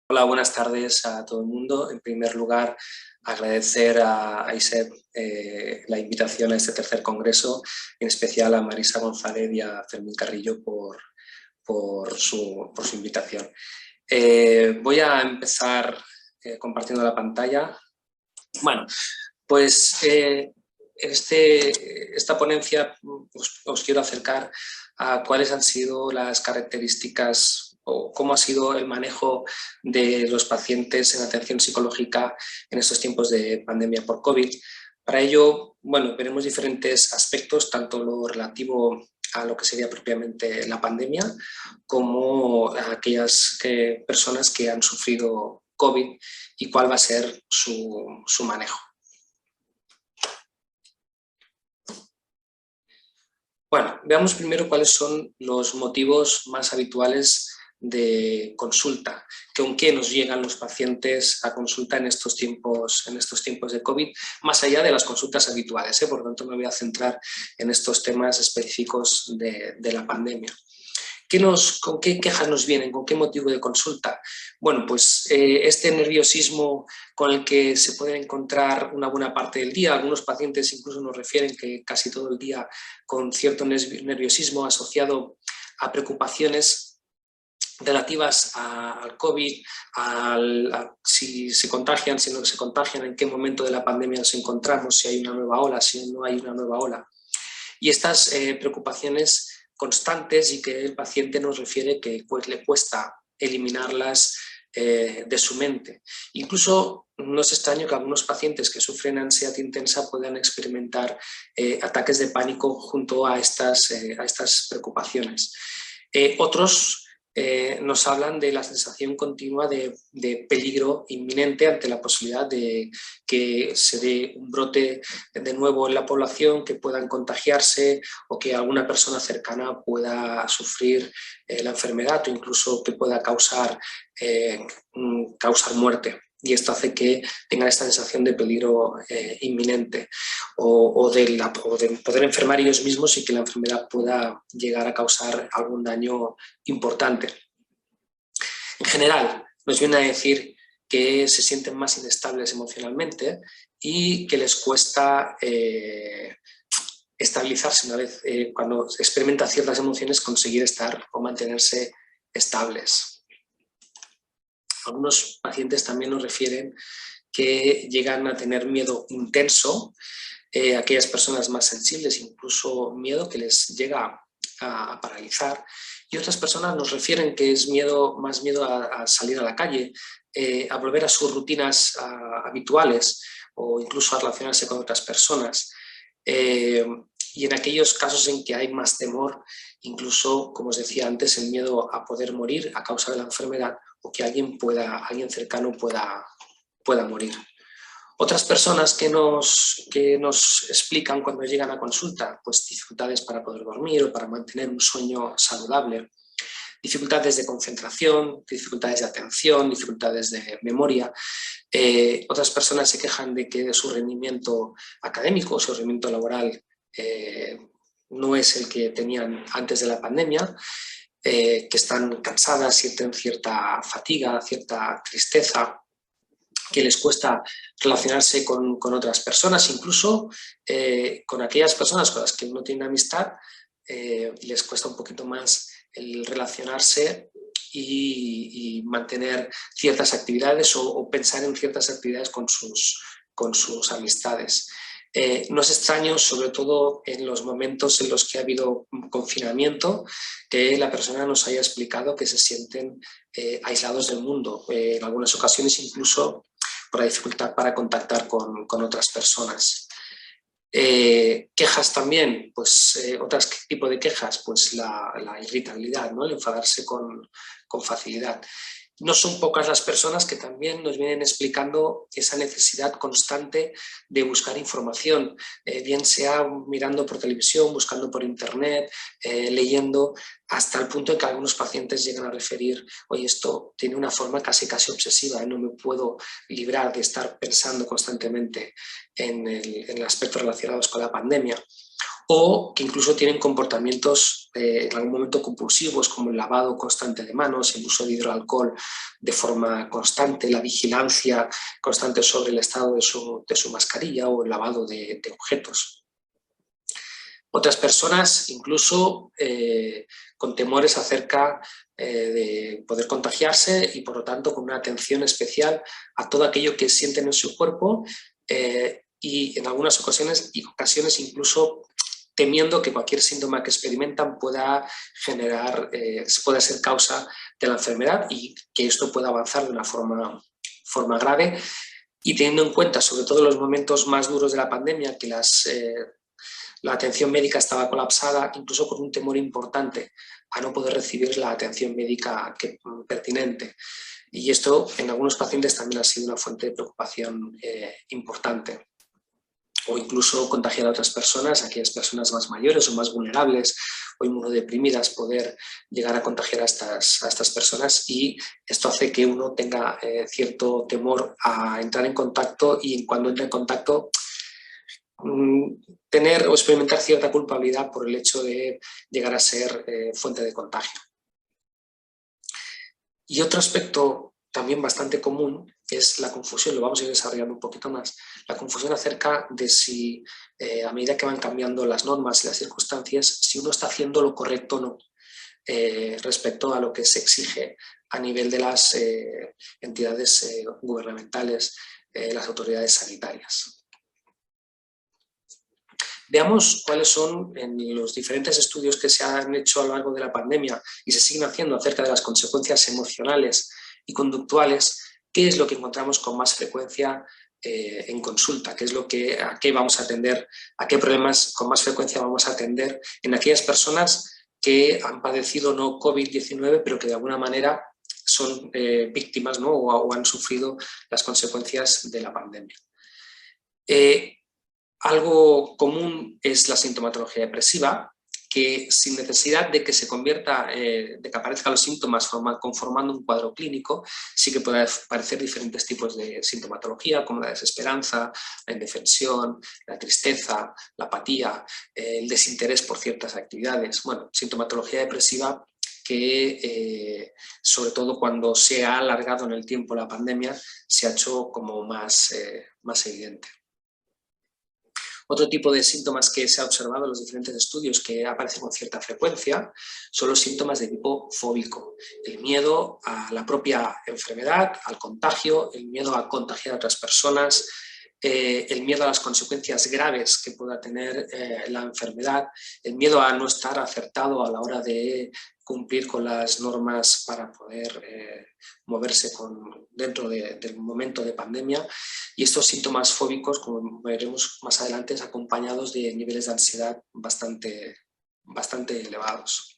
Hola, buenas tardes a todo el mundo. En primer lugar, agradecer a ISEP la invitación a este tercer congreso, en especial a Marisa González y a Fermín Carrillo por su invitación. Voy a empezar compartiendo la pantalla. Bueno, pues en esta ponencia os quiero acercar a cuáles han sido las características o cómo ha sido el manejo de los pacientes en atención psicológica en estos tiempos de pandemia por COVID. Para ello, bueno, veremos diferentes aspectos, tanto lo relativo a lo que sería propiamente la pandemia, como a aquellas personas que han sufrido COVID y cuál va a ser su manejo. Bueno, veamos primero cuáles son los motivos más habituales de consulta, con qué nos llegan los pacientes a consulta en estos tiempos de COVID, más allá de las consultas habituales, por lo tanto me voy a centrar en estos temas específicos de la pandemia. ¿Con qué quejas nos vienen? ¿Con qué motivo de consulta? Bueno, pues este nerviosismo con el que se puede encontrar una buena parte del día. Algunos pacientes incluso nos refieren que casi todo el día con cierto nerviosismo asociado a preocupaciones relativas al COVID, si se contagian, si no se contagian, en qué momento de la pandemia nos encontramos, si hay una nueva ola, si no hay una nueva ola. Y estas preocupaciones constantes y que el paciente nos refiere que pues, le cuesta eliminarlas de su mente. Incluso no es extraño que algunos pacientes que sufren ansiedad intensa puedan experimentar ataques de pánico junto a estas preocupaciones. Otros nos hablan de la sensación continua de peligro inminente ante la posibilidad de que se dé un brote de nuevo en la población, que puedan contagiarse o que alguna persona cercana pueda sufrir la enfermedad o incluso que pueda causar muerte. Y esto hace que tengan esta sensación de peligro inminente o de poder enfermar ellos mismos y que la enfermedad pueda llegar a causar algún daño importante. En general, nos viene a decir que se sienten más inestables emocionalmente y que les cuesta estabilizarse una vez, cuando experimentan ciertas emociones, conseguir estar o mantenerse estables. Algunos pacientes también nos refieren que llegan a tener miedo intenso, aquellas personas más sensibles, incluso miedo que les llega a paralizar. Y otras personas nos refieren que es más miedo a salir a la calle, a volver a sus rutinas habituales o incluso a relacionarse con otras personas. Y en aquellos casos en que hay más temor, incluso, como os decía antes, el miedo a poder morir a causa de la enfermedad o que alguien cercano pueda morir. Otras personas que nos explican cuando llegan a consulta, pues dificultades para poder dormir o para mantener un sueño saludable, dificultades de concentración, dificultades de atención, dificultades de memoria. Otras personas se quejan de que su rendimiento académico, su rendimiento laboral no es el que tenían antes de la pandemia, que están cansadas, sienten cierta fatiga, cierta tristeza, que les cuesta relacionarse con otras personas, incluso con aquellas personas con las que no tienen amistad, les cuesta un poquito más el relacionarse y mantener ciertas actividades o pensar en ciertas actividades con sus amistades. No es extraño, sobre todo en los momentos en los que ha habido confinamiento, que la persona nos haya explicado que se sienten aislados del mundo, en algunas ocasiones incluso por la dificultad para contactar con otras personas. Quejas también, pues otro tipo de quejas, pues la irritabilidad, ¿no? El enfadarse con facilidad. No son pocas las personas que también nos vienen explicando esa necesidad constante de buscar información, bien sea mirando por televisión, buscando por internet, leyendo, hasta el punto en que algunos pacientes llegan a referir, oye, esto tiene una forma casi obsesiva, no me puedo librar de estar pensando constantemente en el aspecto relacionados con la pandemia. O que incluso tienen comportamientos en algún momento compulsivos, como el lavado constante de manos, el uso de hidroalcohol de forma constante, la vigilancia constante sobre el estado de su mascarilla o el lavado de objetos. Otras personas incluso con temores acerca de poder contagiarse y por lo tanto con una atención especial a todo aquello que sienten en su cuerpo y en algunas ocasiones incluso temiendo que cualquier síntoma que experimentan pueda ser causa de la enfermedad y que esto pueda avanzar de una forma grave. Y teniendo en cuenta, sobre todo en los momentos más duros de la pandemia, que la atención médica estaba colapsada, incluso con un temor importante a no poder recibir la atención médica pertinente. Y esto en algunos pacientes también ha sido una fuente de preocupación importante. O incluso contagiar a otras personas, aquellas personas más mayores o más vulnerables o inmunodeprimidas, poder llegar a contagiar a estas personas, y esto hace que uno tenga cierto temor a entrar en contacto y cuando entra en contacto tener o experimentar cierta culpabilidad por el hecho de llegar a ser fuente de contagio. Y otro aspecto también bastante común es la confusión, lo vamos a ir desarrollando un poquito más, la confusión acerca de si a medida que van cambiando las normas y las circunstancias, si uno está haciendo lo correcto o no respecto a lo que se exige a nivel de las entidades gubernamentales, las autoridades sanitarias. Veamos cuáles son, en los diferentes estudios que se han hecho a lo largo de la pandemia y se siguen haciendo acerca de las consecuencias emocionales y conductuales, qué es lo que encontramos con más frecuencia en consulta, qué es a qué vamos a atender, a qué problemas con más frecuencia vamos a atender en aquellas personas que han padecido no COVID-19, pero que de alguna manera son víctimas, ¿no? o han sufrido las consecuencias de la pandemia. Algo común es la sintomatología depresiva, que sin necesidad de que se convierta, de que aparezcan los síntomas conformando un cuadro clínico, sí que puede aparecer diferentes tipos de sintomatología, como la desesperanza, la indefensión, la tristeza, la apatía, el desinterés por ciertas actividades. Bueno, sintomatología depresiva que sobre todo cuando se ha alargado en el tiempo la pandemia, se ha hecho como más evidente. Otro tipo de síntomas que se ha observado en los diferentes estudios que aparecen con cierta frecuencia son los síntomas de tipo fóbico. El miedo a la propia enfermedad, al contagio, el miedo a contagiar a otras personas, el miedo a las consecuencias graves que pueda tener la enfermedad, el miedo a no estar acertado a la hora de cumplir con las normas para poder moverse dentro del momento de pandemia, y estos síntomas fóbicos, como veremos más adelante, acompañados de niveles de ansiedad bastante elevados.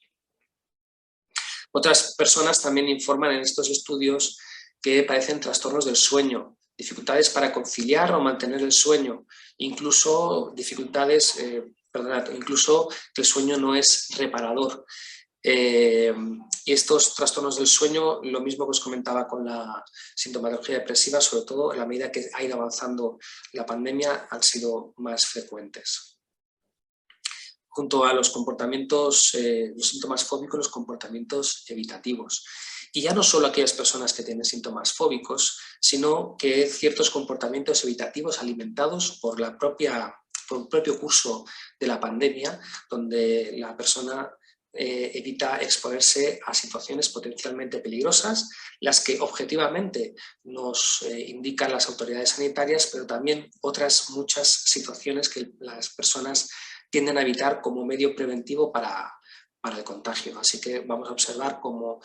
Otras personas también informan en estos estudios que padecen trastornos del sueño, dificultades para conciliar o mantener el sueño, incluso dificultades, incluso que el sueño no es reparador. Y estos trastornos del sueño, lo mismo que os comentaba con la sintomatología depresiva, sobre todo en la medida que ha ido avanzando la pandemia, han sido más frecuentes. Junto a los comportamientos, los síntomas fóbicos, los comportamientos evitativos. Y ya no solo aquellas personas que tienen síntomas fóbicos, sino que ciertos comportamientos evitativos alimentados por el propio curso de la pandemia, donde la persona evita exponerse a situaciones potencialmente peligrosas, las que objetivamente nos indican las autoridades sanitarias, pero también otras muchas situaciones que las personas tienden a evitar como medio preventivo para el contagio. Así que vamos a observar cómo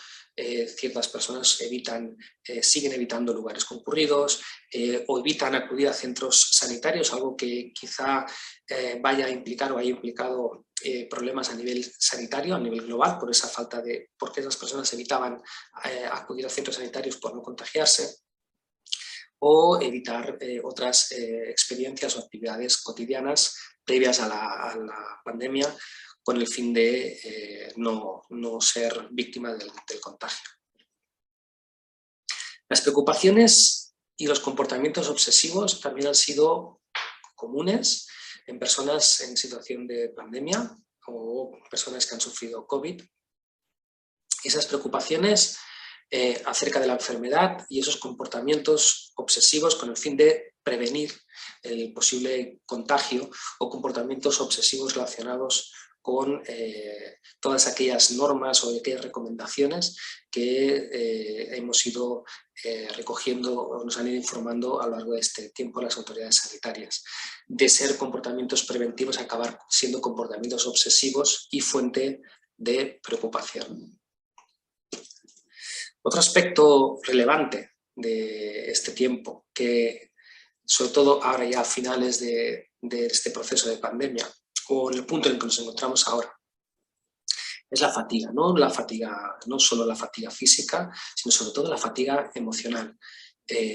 ciertas personas siguen evitando lugares concurridos o evitan acudir a centros sanitarios, algo que quizá vaya a implicar o haya implicado problemas a nivel sanitario, a nivel global, porque esas personas evitaban acudir a centros sanitarios por no contagiarse, o evitar otras experiencias o actividades cotidianas previas a la pandemia, con el fin de no ser víctima del contagio. Las preocupaciones y los comportamientos obsesivos también han sido comunes en personas en situación de pandemia. o personas que han sufrido COVID. Esas preocupaciones acerca de la enfermedad y esos comportamientos obsesivos con el fin de prevenir el posible contagio o comportamientos obsesivos relacionados con todas aquellas normas o aquellas recomendaciones que hemos ido recogiendo o nos han ido informando a lo largo de este tiempo las autoridades sanitarias. De ser comportamientos preventivos a acabar siendo comportamientos obsesivos y fuente de preocupación. Otro aspecto relevante de este tiempo, que sobre todo ahora ya a finales de este proceso de pandemia, o en el punto en el que nos encontramos ahora, es la fatiga, no solo la fatiga física, sino sobre todo la fatiga emocional.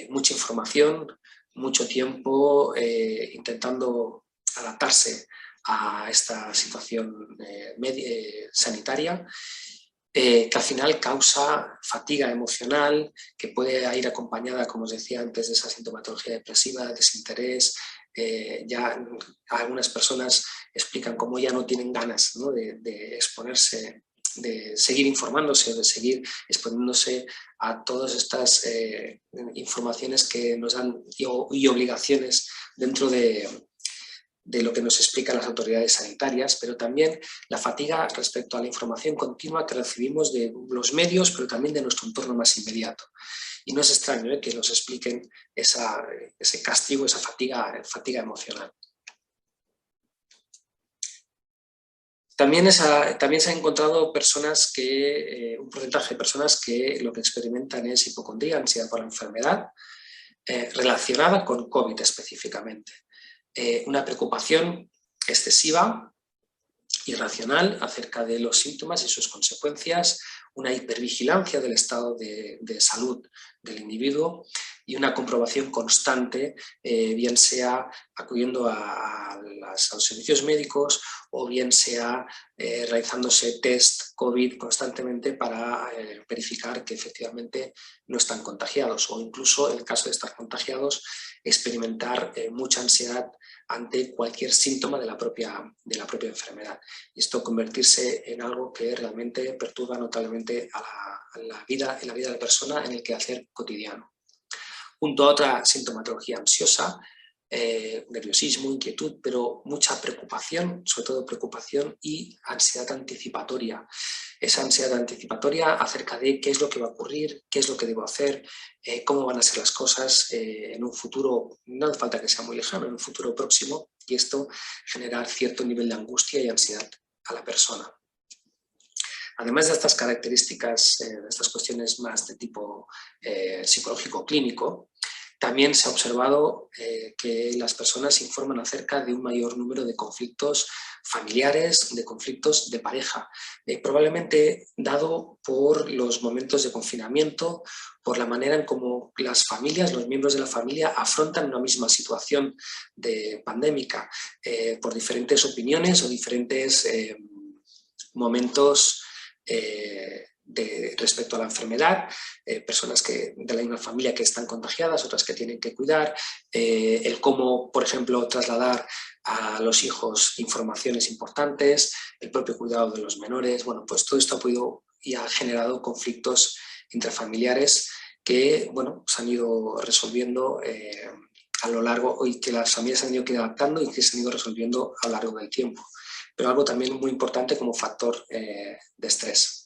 Mucha información, mucho tiempo intentando adaptarse a esta situación sanitaria, que al final causa fatiga emocional, que puede ir acompañada, como os decía antes, de esa sintomatología depresiva, desinterés. Ya algunas personas explican cómo ya no tienen ganas, ¿no?, de exponerse, de seguir informándose o de seguir exponiéndose a todas estas informaciones que nos dan y obligaciones dentro de lo que nos explican las autoridades sanitarias, pero también la fatiga respecto a la información continua que recibimos de los medios, pero también de nuestro entorno más inmediato. Y no es extraño que nos expliquen ese castigo, esa fatiga emocional. También se han encontrado personas un porcentaje de personas que lo que experimentan es hipocondría, ansiedad por la enfermedad, relacionada con COVID específicamente. Una preocupación excesiva, irracional acerca de los síntomas y sus consecuencias, una hipervigilancia del estado de salud del individuo y una comprobación constante, bien sea acudiendo a los servicios médicos o bien sea realizándose test COVID constantemente para verificar que efectivamente no están contagiados, o incluso en el caso de estar contagiados experimentar mucha ansiedad ante cualquier síntoma de la propia enfermedad. Y esto convertirse en algo que realmente perturba notablemente en la vida de la persona en el quehacer cotidiano. Junto a otra sintomatología ansiosa, nerviosismo, inquietud, pero mucha preocupación, sobre todo preocupación y ansiedad anticipatoria. Esa ansiedad anticipatoria acerca de qué es lo que va a ocurrir, qué es lo que debo hacer, cómo van a ser las cosas en un futuro, no hace falta que sea muy lejano, en un futuro próximo, y esto generar cierto nivel de angustia y ansiedad a la persona. Además de estas características, de estas cuestiones más de tipo psicológico clínico, también se ha observado que las personas informan acerca de un mayor número de conflictos familiares, de conflictos de pareja, probablemente dado por los momentos de confinamiento, por la manera en cómo las familias, los miembros de la familia afrontan una misma situación pandémica, por diferentes opiniones o diferentes momentos respecto a la enfermedad, personas de la misma familia que están contagiadas, otras que tienen que cuidar, el cómo, por ejemplo, trasladar a los hijos informaciones importantes, el propio cuidado de los menores. Bueno, pues todo esto ha podido y ha generado conflictos intrafamiliares que, bueno, se han ido resolviendo a lo largo, y que las familias han ido adaptando y que se han ido resolviendo a lo largo del tiempo. Pero algo también muy importante como factor de estrés.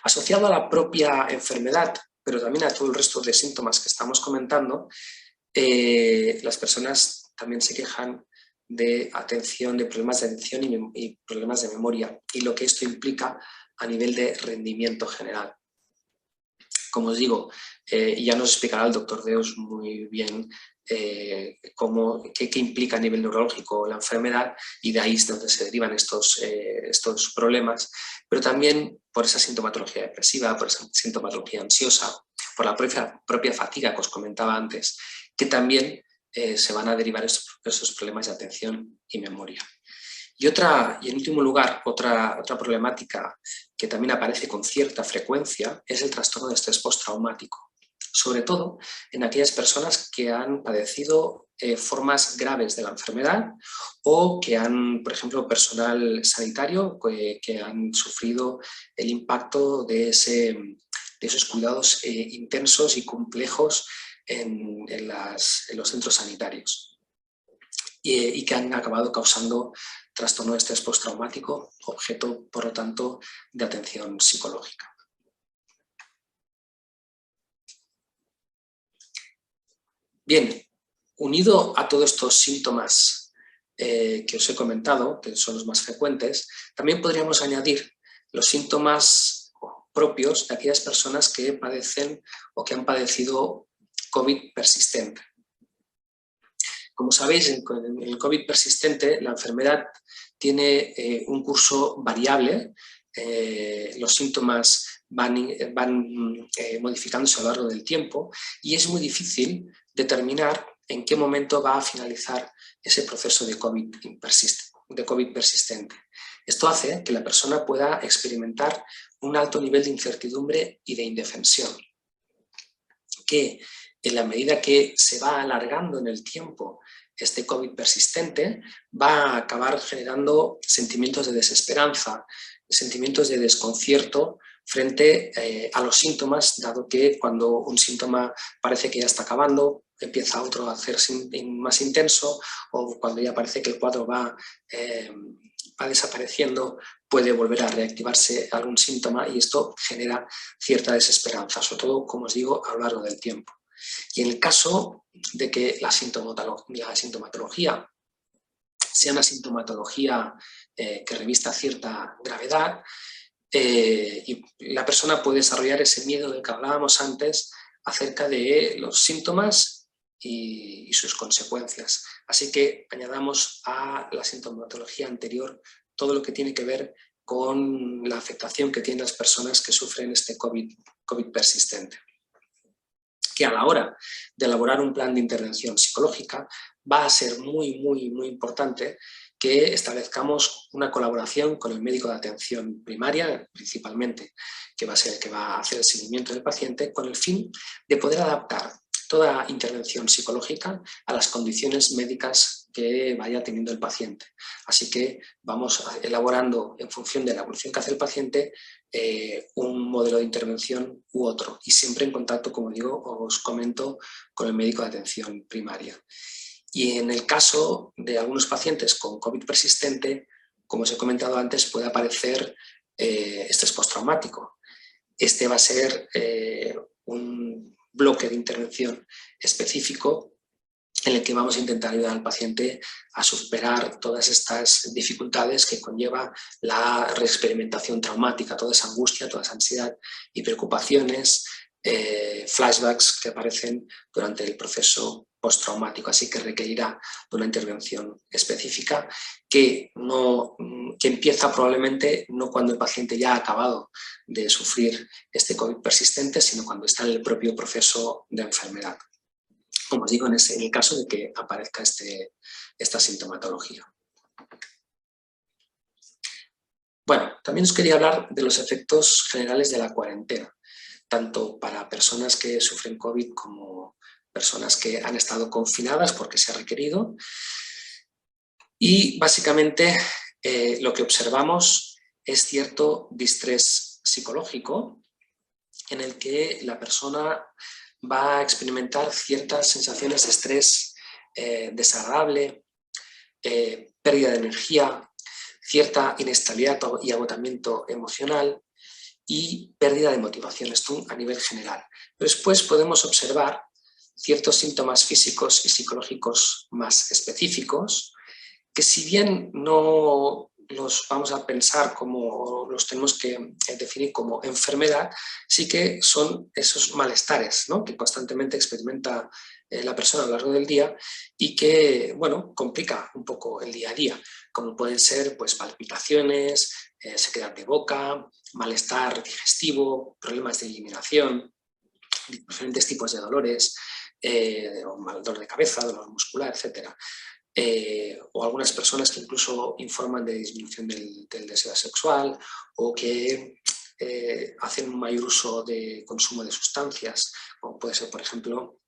Asociado a la propia enfermedad, pero también a todo el resto de síntomas que estamos comentando, las personas también se quejan de problemas de atención y problemas de memoria, y lo que esto implica a nivel de rendimiento general. Como os digo, ya nos explicará el doctor Deus muy bien qué implica a nivel neurológico la enfermedad, y de ahí es donde se derivan estos problemas, pero también por esa sintomatología depresiva, por esa sintomatología ansiosa, por la propia fatiga que os comentaba antes, que también se van a derivar esos problemas de atención y memoria. Y en último lugar, otra problemática que también aparece con cierta frecuencia es el trastorno de estrés postraumático, sobre todo en aquellas personas que han padecido formas graves de la enfermedad o que han, por ejemplo, personal sanitario que han sufrido el impacto de esos cuidados intensos y complejos en los centros sanitarios y que han acabado causando trastorno de estrés postraumático, objeto, por lo tanto, de atención psicológica. Bien, unido a todos estos síntomas que os he comentado, que son los más frecuentes, también podríamos añadir los síntomas propios de aquellas personas que padecen o que han padecido COVID persistente. Como sabéis, en el COVID persistente la enfermedad tiene un curso variable, los síntomas van modificándose a lo largo del tiempo y es muy difícil determinar en qué momento va a finalizar ese proceso de COVID persistente. Esto hace que la persona pueda experimentar un alto nivel de incertidumbre y de indefensión, que en la medida que se va alargando en el tiempo este COVID persistente, va a acabar generando sentimientos de desesperanza, sentimientos de desconcierto frente a los síntomas, dado que cuando un síntoma parece que ya está acabando, empieza otro a hacerse más intenso, o cuando ya parece que el cuadro va desapareciendo, puede volver a reactivarse algún síntoma y esto genera cierta desesperanza, sobre todo, como os digo, a lo largo del tiempo. Y en el caso de que la sintomatología sea una sintomatología que revista cierta gravedad, y la persona puede desarrollar ese miedo del que hablábamos antes acerca de los síntomas y sus consecuencias. Así que añadamos a la sintomatología anterior todo lo que tiene que ver con la afectación que tienen las personas que sufren este COVID persistente, que a la hora de elaborar un plan de intervención psicológica va a ser muy, muy, muy importante que establezcamos una colaboración con el médico de atención primaria, principalmente, que va a ser el que va a hacer el seguimiento del paciente, con el fin de poder adaptar toda intervención psicológica a las condiciones médicas que vaya teniendo el paciente. Así que vamos elaborando, en función de la evolución que hace el paciente, un modelo de intervención u otro, y siempre en contacto, como digo, os comento, con el médico de atención primaria. Y en el caso de algunos pacientes con COVID persistente, como os he comentado antes, puede aparecer estrés postraumático. Este va a ser un bloque de intervención específico en el que vamos a intentar ayudar al paciente a superar todas estas dificultades que conlleva la reexperimentación traumática, toda esa angustia, toda esa ansiedad y preocupaciones, flashbacks que aparecen durante el proceso postraumático. Así que requerirá de una intervención específica que empieza probablemente no cuando el paciente ya ha acabado de sufrir este COVID persistente, sino cuando está en el propio proceso de enfermedad, como os digo, en el caso de que aparezca esta sintomatología. Bueno, también os quería hablar de los efectos generales de la cuarentena, tanto para personas que sufren COVID como personas que han estado confinadas porque se ha requerido. Y básicamente lo que observamos es cierto distrés psicológico en el que la persona va a experimentar ciertas sensaciones de estrés desagradable, pérdida de energía, cierta inestabilidad y agotamiento emocional y pérdida de motivación, esto a nivel general. Pero después podemos observar ciertos síntomas físicos y psicológicos más específicos que, si bien no los vamos a pensar como, los tenemos que definir como enfermedad, sí que son esos malestares, ¿no?, que constantemente experimenta la persona a lo largo del día y que, bueno, complica un poco el día a día, como pueden ser pues palpitaciones, sequedad de boca, malestar digestivo, problemas de eliminación, diferentes tipos de dolores, dolor de cabeza, dolor muscular, etc. O algunas personas que incluso informan de disminución del deseo sexual o que hacen un mayor uso de consumo de sustancias, como puede ser, por ejemplo,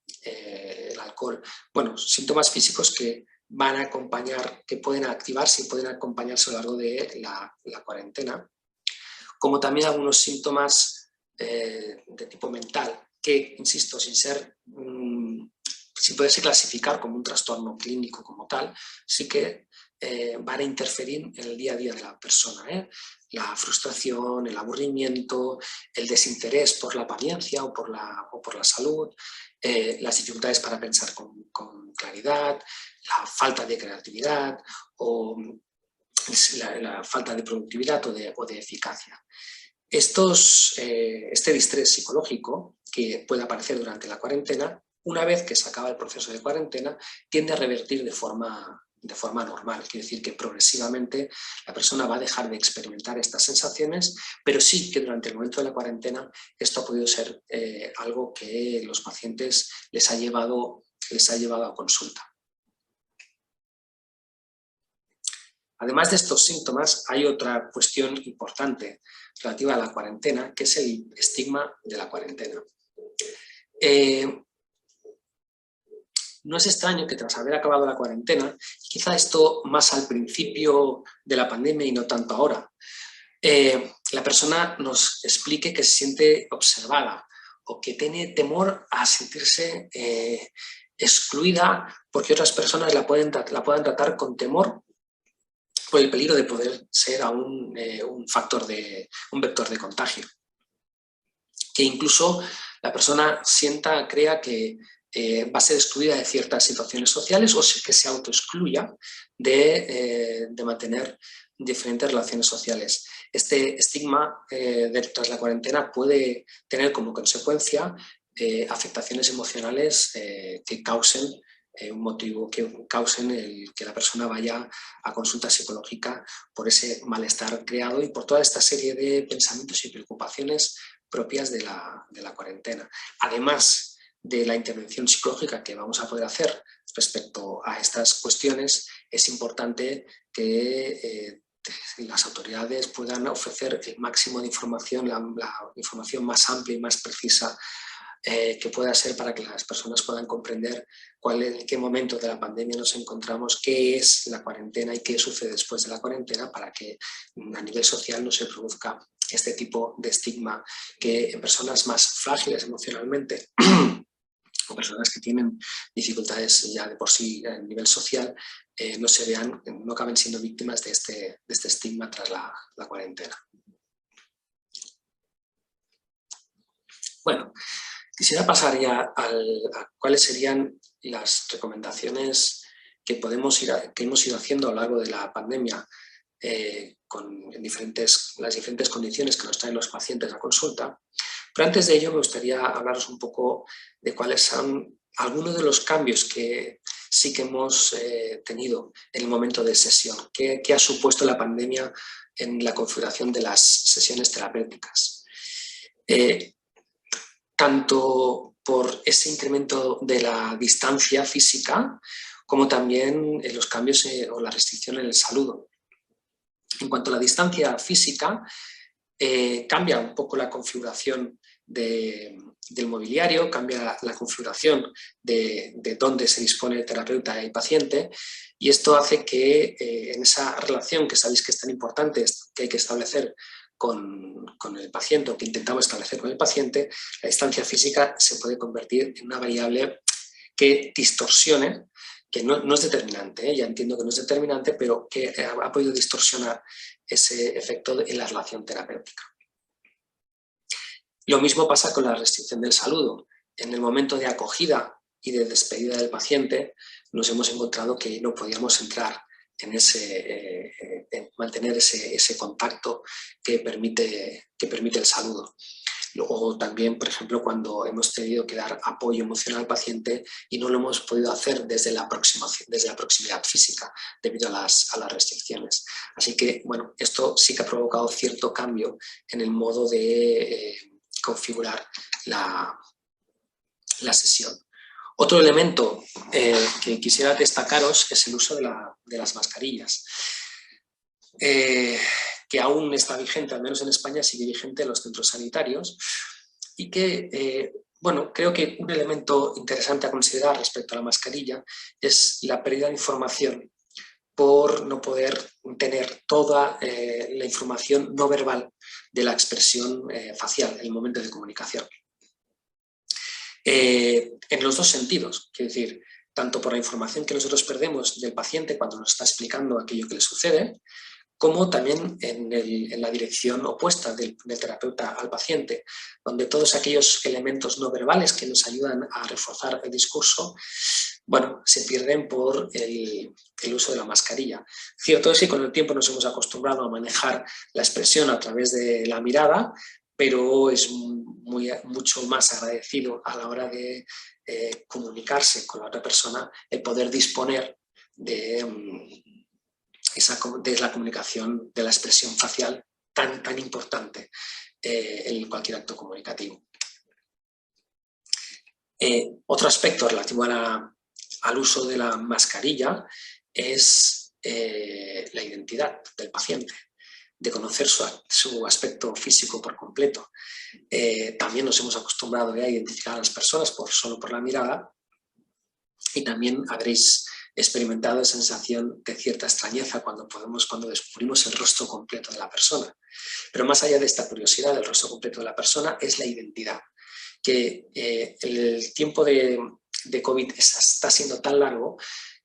la alcohol. Bueno, síntomas físicos que van a acompañar, que pueden activarse y pueden acompañarse a lo largo de la cuarentena, como también algunos síntomas de tipo mental, que, insisto, sin poderse clasificar como un trastorno clínico como tal, sí que van a interferir en el día a día de la persona. La frustración, el aburrimiento, el desinterés por la apariencia o por la salud, las dificultades para pensar con claridad, la falta de creatividad o la falta de productividad o de eficacia. Este distrés psicológico que puede aparecer durante la cuarentena, una vez que se acaba el proceso de cuarentena, tiende a revertir de forma normal. Quiere decir que progresivamente la persona va a dejar de experimentar estas sensaciones, pero sí que durante el momento de la cuarentena esto ha podido ser algo que los pacientes les ha llevado a consulta. Además de estos síntomas, hay otra cuestión importante relativa a la cuarentena, que es el estigma de la cuarentena. No es extraño que tras haber acabado la cuarentena, quizá esto más al principio de la pandemia y no tanto ahora, la persona nos explique que se siente observada o que tiene temor a sentirse excluida porque otras personas la puedan tratar con temor por el peligro de poder ser aún un vector de contagio. Que incluso la persona crea que va a ser excluida de ciertas situaciones sociales o que se autoexcluya de mantener diferentes relaciones sociales. Este estigma tras la cuarentena puede tener como consecuencia afectaciones emocionales que causen que la persona vaya a consulta psicológica por ese malestar creado y por toda esta serie de pensamientos y preocupaciones propias de la cuarentena. Además de la intervención psicológica que vamos a poder hacer respecto a estas cuestiones, es importante que las autoridades puedan ofrecer el máximo de información, la información más amplia y más precisa que pueda ser para que las personas puedan comprender en qué momento de la pandemia nos encontramos, qué es la cuarentena y qué sucede después de la cuarentena para que a nivel social no se produzca este tipo de estigma que en personas más frágiles emocionalmente o personas que tienen dificultades ya de por sí a nivel social no acaben siendo víctimas de este estigma tras la cuarentena. Bueno, quisiera pasar ya a cuáles serían las recomendaciones que hemos ido haciendo a lo largo de la pandemia con las diferentes condiciones que nos traen los pacientes a consulta. Pero antes de ello me gustaría hablaros un poco de cuáles son algunos de los cambios que sí que hemos tenido en el momento de sesión. ¿Qué ha supuesto la pandemia en la configuración de las sesiones terapéuticas? Tanto por ese incremento de la distancia física, como también en los cambios o la restricción en el saludo. En cuanto a la distancia física, cambia un poco la configuración del mobiliario, cambia la configuración de dónde se dispone el terapeuta y paciente, y esto hace que en esa relación que sabéis que es tan importante, que hay que establecer con el paciente, o que intentamos establecer con el paciente, la distancia física se puede convertir en una variable que distorsione, que no es determinante, ya entiendo que no es determinante, pero que ha podido distorsionar ese efecto en la relación terapéutica. Lo mismo pasa con la restricción del saludo. En el momento de acogida y de despedida del paciente nos hemos encontrado que no podíamos entrar en mantener ese contacto que permite el saludo. Luego también, por ejemplo, cuando hemos tenido que dar apoyo emocional al paciente y no lo hemos podido hacer desde la proximidad física debido a las restricciones. Así que, bueno, esto sí que ha provocado cierto cambio en el modo de configurar la sesión. Otro elemento que quisiera destacaros es el uso de las mascarillas, que aún está vigente, al menos en España sigue vigente en los centros sanitarios, y que Bueno, creo que un elemento interesante a considerar respecto a la mascarilla es la pérdida de información por no poder tener toda la información no verbal de la expresión facial en el momento de comunicación. En los dos sentidos, quiero decir, tanto por la información que nosotros perdemos del paciente cuando nos está explicando aquello que le sucede, como también en la dirección opuesta del terapeuta al paciente, donde todos aquellos elementos no verbales que nos ayudan a reforzar el discurso, bueno, se pierden por el uso de la mascarilla. Cierto es que con el tiempo nos hemos acostumbrado a manejar la expresión a través de la mirada, pero es mucho más agradecido a la hora de comunicarse con la otra persona el poder disponer de la comunicación, de la expresión facial tan importante en cualquier acto comunicativo. Otro aspecto relativo al uso de la mascarilla es la identidad del paciente, de conocer su aspecto físico por completo. También nos hemos acostumbrado a identificar a las personas solo por la mirada, y también habréis experimentado sensación de cierta extrañeza cuando descubrimos el rostro completo de la persona. Pero más allá de esta curiosidad del rostro completo de la persona es la identidad, que el tiempo de COVID está siendo tan largo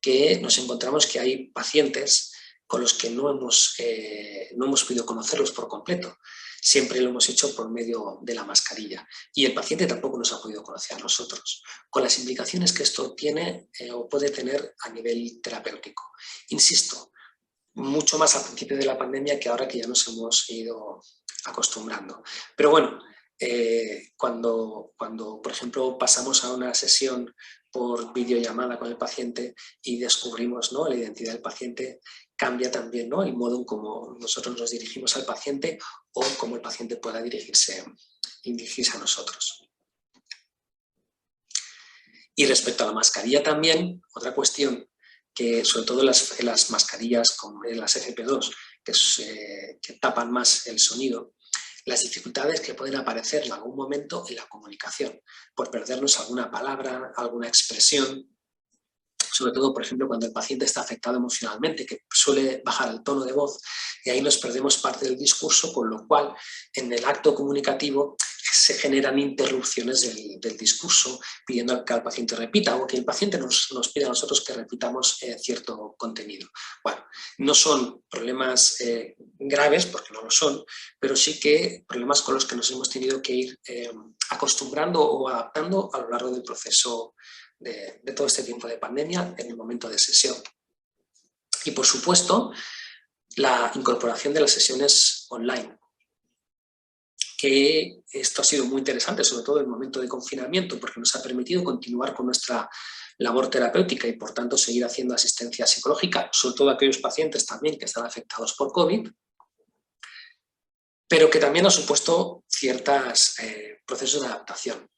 que nos encontramos que hay pacientes con los que no hemos podido conocerlos por completo. Siempre lo hemos hecho por medio de la mascarilla y el paciente tampoco nos ha podido conocer a nosotros, con las implicaciones que esto tiene o puede tener a nivel terapéutico. Insisto, mucho más al principio de la pandemia que ahora que ya nos hemos ido acostumbrando. Pero bueno, cuando, por ejemplo, pasamos a una sesión por videollamada con el paciente y descubrimos, ¿no?, la identidad del paciente, cambia también, ¿no?, el modo en cómo nosotros nos dirigimos al paciente o cómo el paciente pueda dirigirse a nosotros. Y respecto a la mascarilla también, otra cuestión que sobre todo en las mascarillas como en las FP2, que tapan más el sonido, las dificultades que pueden aparecer en algún momento en la comunicación, por perdernos alguna palabra, alguna expresión, sobre todo, por ejemplo, cuando el paciente está afectado emocionalmente, que suele bajar el tono de voz, y ahí nos perdemos parte del discurso, con lo cual en el acto comunicativo se generan interrupciones del discurso, pidiendo que el paciente repita o que el paciente nos pida a nosotros que repitamos cierto contenido. Bueno, no son problemas graves, porque no lo son, pero sí que problemas con los que nos hemos tenido que ir acostumbrando o adaptando a lo largo del proceso de todo este tiempo de pandemia en el momento de sesión. Y por supuesto, la incorporación de las sesiones online, que esto ha sido muy interesante, sobre todo en el momento de confinamiento, porque nos ha permitido continuar con nuestra labor terapéutica y por tanto seguir haciendo asistencia psicológica, sobre todo a aquellos pacientes también que están afectados por COVID, pero que también ha supuesto ciertos procesos de adaptación.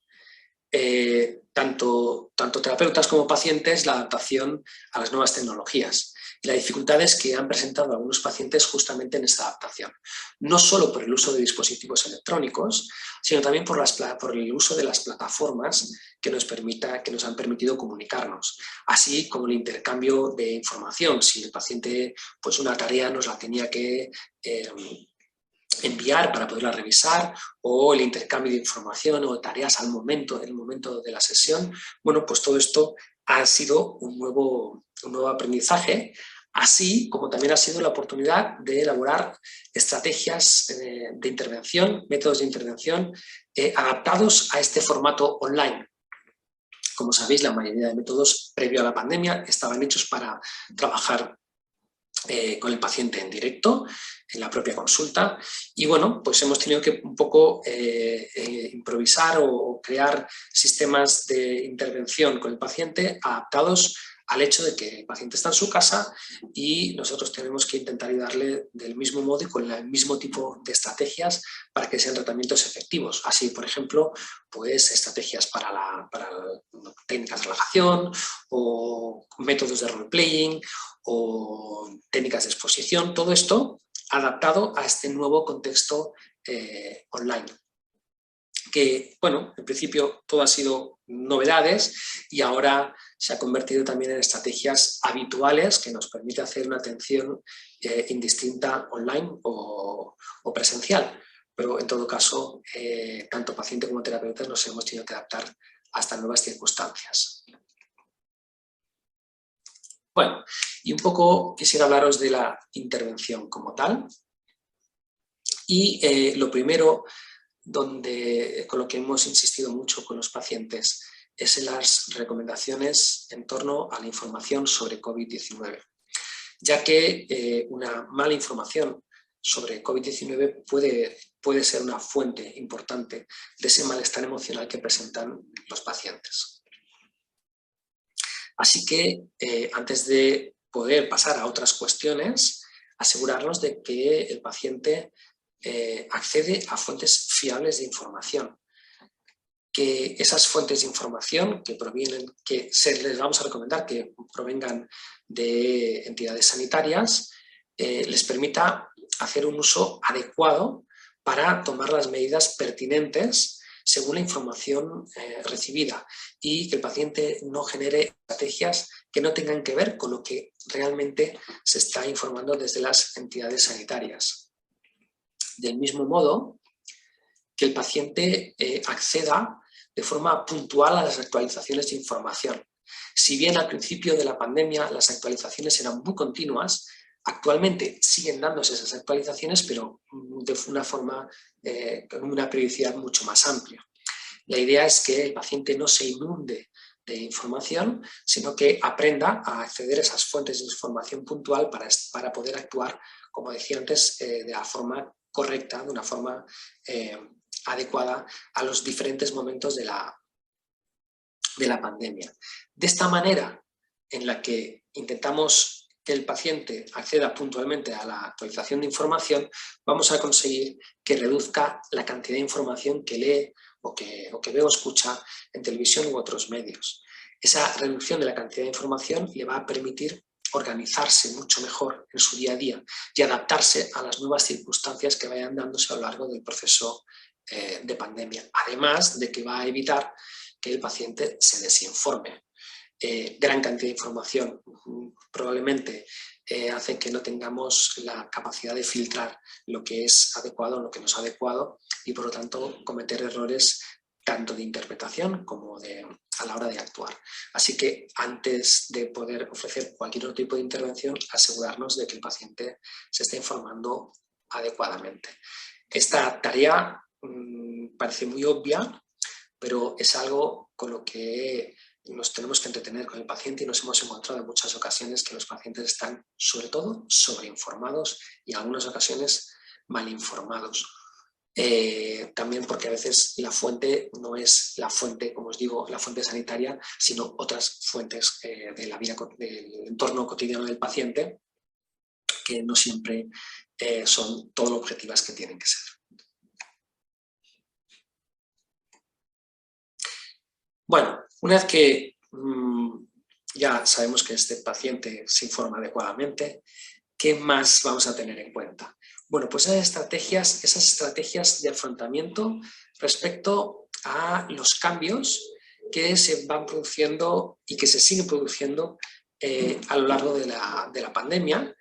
Tanto terapeutas como pacientes, la adaptación a las nuevas tecnologías y las dificultades que han presentado algunos pacientes justamente en esta adaptación. No solo por el uso de dispositivos electrónicos, sino también por el uso de las plataformas que nos han permitido comunicarnos, así como el intercambio de información. Si el paciente, pues una tarea nos la tenía que enviar para poderla revisar, o el intercambio de información o tareas en el momento de la sesión, bueno, pues todo esto ha sido un nuevo aprendizaje, así como también ha sido la oportunidad de elaborar estrategias de intervención, métodos de intervención adaptados a este formato online. Como sabéis, la mayoría de métodos previo a la pandemia estaban hechos para trabajar con el paciente en directo, en la propia consulta, y bueno, pues hemos tenido que un poco improvisar o crear sistemas de intervención con el paciente adaptados al hecho de que el paciente está en su casa y nosotros tenemos que intentar ayudarle del mismo modo y con el mismo tipo de estrategias para que sean tratamientos efectivos. Así, por ejemplo, pues estrategias para técnicas de relajación o métodos de role-playing o técnicas de exposición, todo esto adaptado a este nuevo contexto online. que, bueno, en principio todo ha sido novedades y ahora se ha convertido también en estrategias habituales que nos permite hacer una atención indistinta online o presencial. Pero en todo caso, tanto paciente como terapeutas nos hemos tenido que adaptar a estas nuevas circunstancias. Bueno, y un poco quisiera hablaros de la intervención como tal. Y lo primero con lo que hemos insistido mucho con los pacientes es en las recomendaciones en torno a la información sobre COVID-19, ya que una mala información sobre COVID-19 puede ser una fuente importante de ese malestar emocional que presentan los pacientes. Así que antes de poder pasar a otras cuestiones, asegurarnos de que el paciente accede a fuentes fiables de información, que esas fuentes de información que les vamos a recomendar que provengan de entidades sanitarias, les permita hacer un uso adecuado para tomar las medidas pertinentes según la información recibida y que el paciente no genere estrategias que no tengan que ver con lo que realmente se está informando desde las entidades sanitarias. Del mismo modo, que el paciente acceda de forma puntual a las actualizaciones de información. Si bien al principio de la pandemia las actualizaciones eran muy continuas, actualmente siguen dándose esas actualizaciones, pero de una forma, con una periodicidad mucho más amplia. La idea es que el paciente no se inunde de información, sino que aprenda a acceder a esas fuentes de información puntual para poder actuar, como decía antes, de la forma correcta, de una forma adecuada a los diferentes momentos de la pandemia. De esta manera, en la que intentamos que el paciente acceda puntualmente a la actualización de información, vamos a conseguir que reduzca la cantidad de información que lee o que ve o escucha en televisión u otros medios. Esa reducción de la cantidad de información le va a permitir organizarse mucho mejor en su día a día y adaptarse a las nuevas circunstancias que vayan dándose a lo largo del proceso de pandemia. Además de que va a evitar que el paciente se desinforme. Gran cantidad de información probablemente hace que no tengamos la capacidad de filtrar lo que es adecuado o lo que no es adecuado y por lo tanto cometer errores tanto de interpretación como a la hora de actuar. Así que antes de poder ofrecer cualquier otro tipo de intervención, asegurarnos de que el paciente se esté informando adecuadamente. Esta tarea parece muy obvia, pero es algo con lo que nos tenemos que entretener con el paciente y nos hemos encontrado en muchas ocasiones que los pacientes están sobre todo sobreinformados y en algunas ocasiones mal informados. También porque a veces la fuente no es la fuente, como os digo, la fuente sanitaria, sino otras fuentes de la vida, del entorno cotidiano del paciente que no siempre son todo lo objetivas que tienen que ser. Bueno, una vez que ya sabemos que este paciente se informa adecuadamente, ¿qué más vamos a tener en cuenta? Bueno, pues esas estrategias de afrontamiento respecto a los cambios que se van produciendo y que se siguen produciendo a lo largo de la pandemia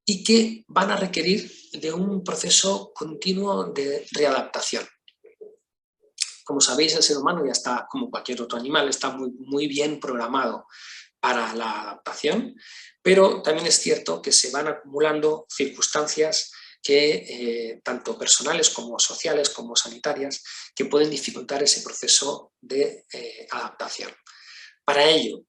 y que van a requerir de un proceso continuo de readaptación. Como sabéis, el ser humano ya está, como cualquier otro animal, está muy bien programado para la adaptación, pero también es cierto que se van acumulando circunstancias que, tanto personales como sociales, como sanitarias, que pueden dificultar ese proceso de adaptación. Para ello,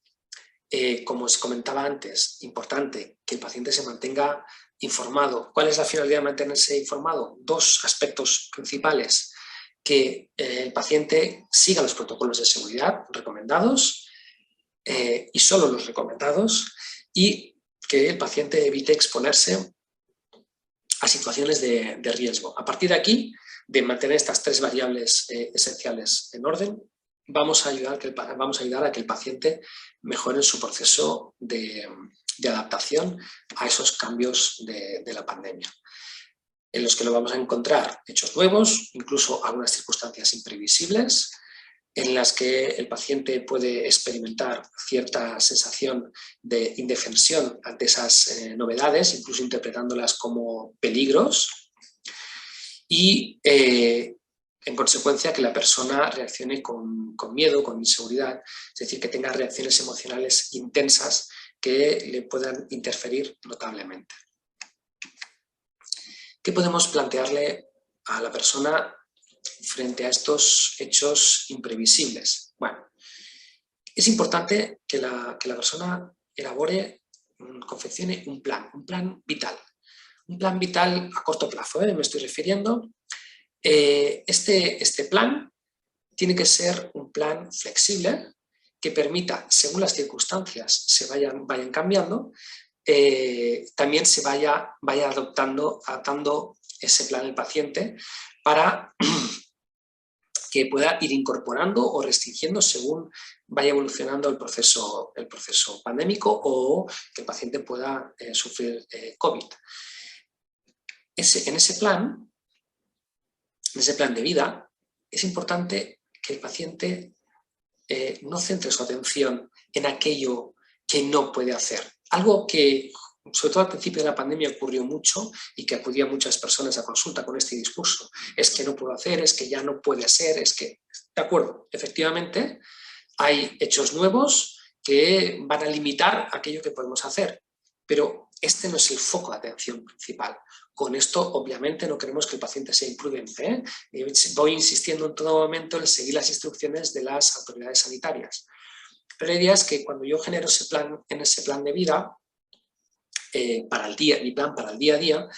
como os comentaba antes, importante que el paciente se mantenga informado. ¿Cuál es la finalidad de mantenerse informado? Dos aspectos principales: que el paciente siga los protocolos de seguridad recomendados y solo los recomendados, y que el paciente evite exponerse a situaciones de riesgo. A partir de aquí, de mantener estas tres variables esenciales en orden, vamos a ayudar a que el paciente mejore en su proceso de adaptación a esos cambios de la pandemia. en los que lo vamos a encontrar hechos nuevos, incluso algunas circunstancias imprevisibles, en las que el paciente puede experimentar cierta sensación de indefensión ante esas novedades, incluso interpretándolas como peligros, y en consecuencia que la persona reaccione con miedo, con inseguridad, es decir, que tenga reacciones emocionales intensas que le puedan interferir notablemente. ¿Qué podemos plantearle a la persona frente a estos hechos imprevisibles? Bueno, es importante que la persona elabore, confeccione un plan vital. Un plan vital a corto plazo, me estoy refiriendo. Este plan tiene que ser un plan flexible que permita, según las circunstancias se vayan cambiando, también se vaya adaptando ese plan el paciente para que pueda ir incorporando o restringiendo según vaya evolucionando el proceso pandémico o que el paciente pueda sufrir COVID. En ese plan de vida, es importante que el paciente no centre su atención en aquello que no puede hacer. Algo que, sobre todo al principio de la pandemia, ocurrió mucho y que acudían muchas personas a consulta con este discurso. Es que no puedo hacer, es que ya no puede ser, es que... De acuerdo, efectivamente, hay hechos nuevos que van a limitar aquello que podemos hacer, pero este no es el foco de atención principal. Con esto, obviamente, no queremos que el paciente sea imprudente. Voy insistiendo en todo momento en seguir las instrucciones de las autoridades sanitarias. Pero la idea es que cuando yo genero en ese plan de vida, mi plan para el día a día,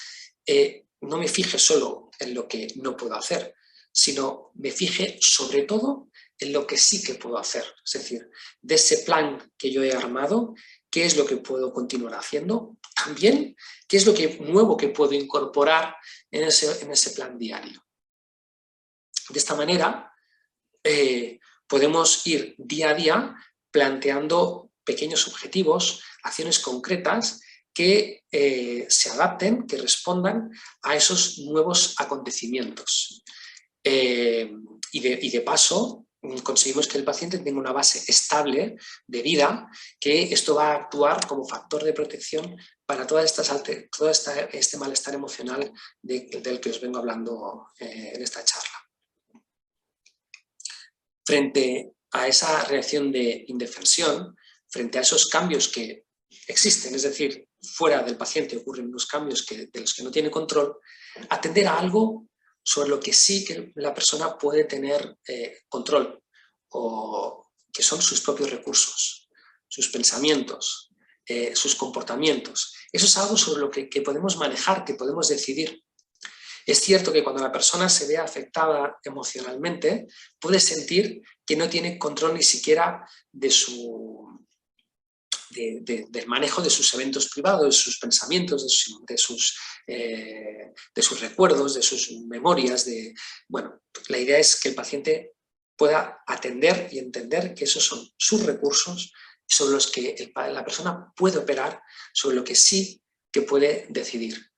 no me fije solo en lo que no puedo hacer, sino me fije sobre todo en lo que sí que puedo hacer. Es decir, de ese plan que yo he armado, ¿qué es lo que puedo continuar haciendo? También, ¿qué es lo nuevo que puedo incorporar en ese plan diario? De esta manera, podemos ir día a día planteando pequeños objetivos, acciones concretas que se adapten, que respondan a esos nuevos acontecimientos. Y de paso, conseguimos que el paciente tenga una base estable de vida, que esto va a actuar como factor de protección para todo este malestar emocional del que os vengo hablando en esta charla. Frente a esa reacción de indefensión, frente a esos cambios que existen, es decir, fuera del paciente ocurren unos cambios de los que no tiene control, atender a algo sobre lo que sí que la persona puede tener control, o que son sus propios recursos, sus pensamientos, sus comportamientos. Eso es algo sobre lo que podemos manejar, que podemos decidir. Es cierto que cuando la persona se ve afectada emocionalmente, puede sentir que no tiene control ni siquiera del manejo de sus eventos privados, de sus pensamientos, de sus recuerdos, de sus memorias. Bueno, la idea es que el paciente pueda atender y entender que esos son sus recursos sobre los que la persona puede operar, sobre lo que sí que puede decidir.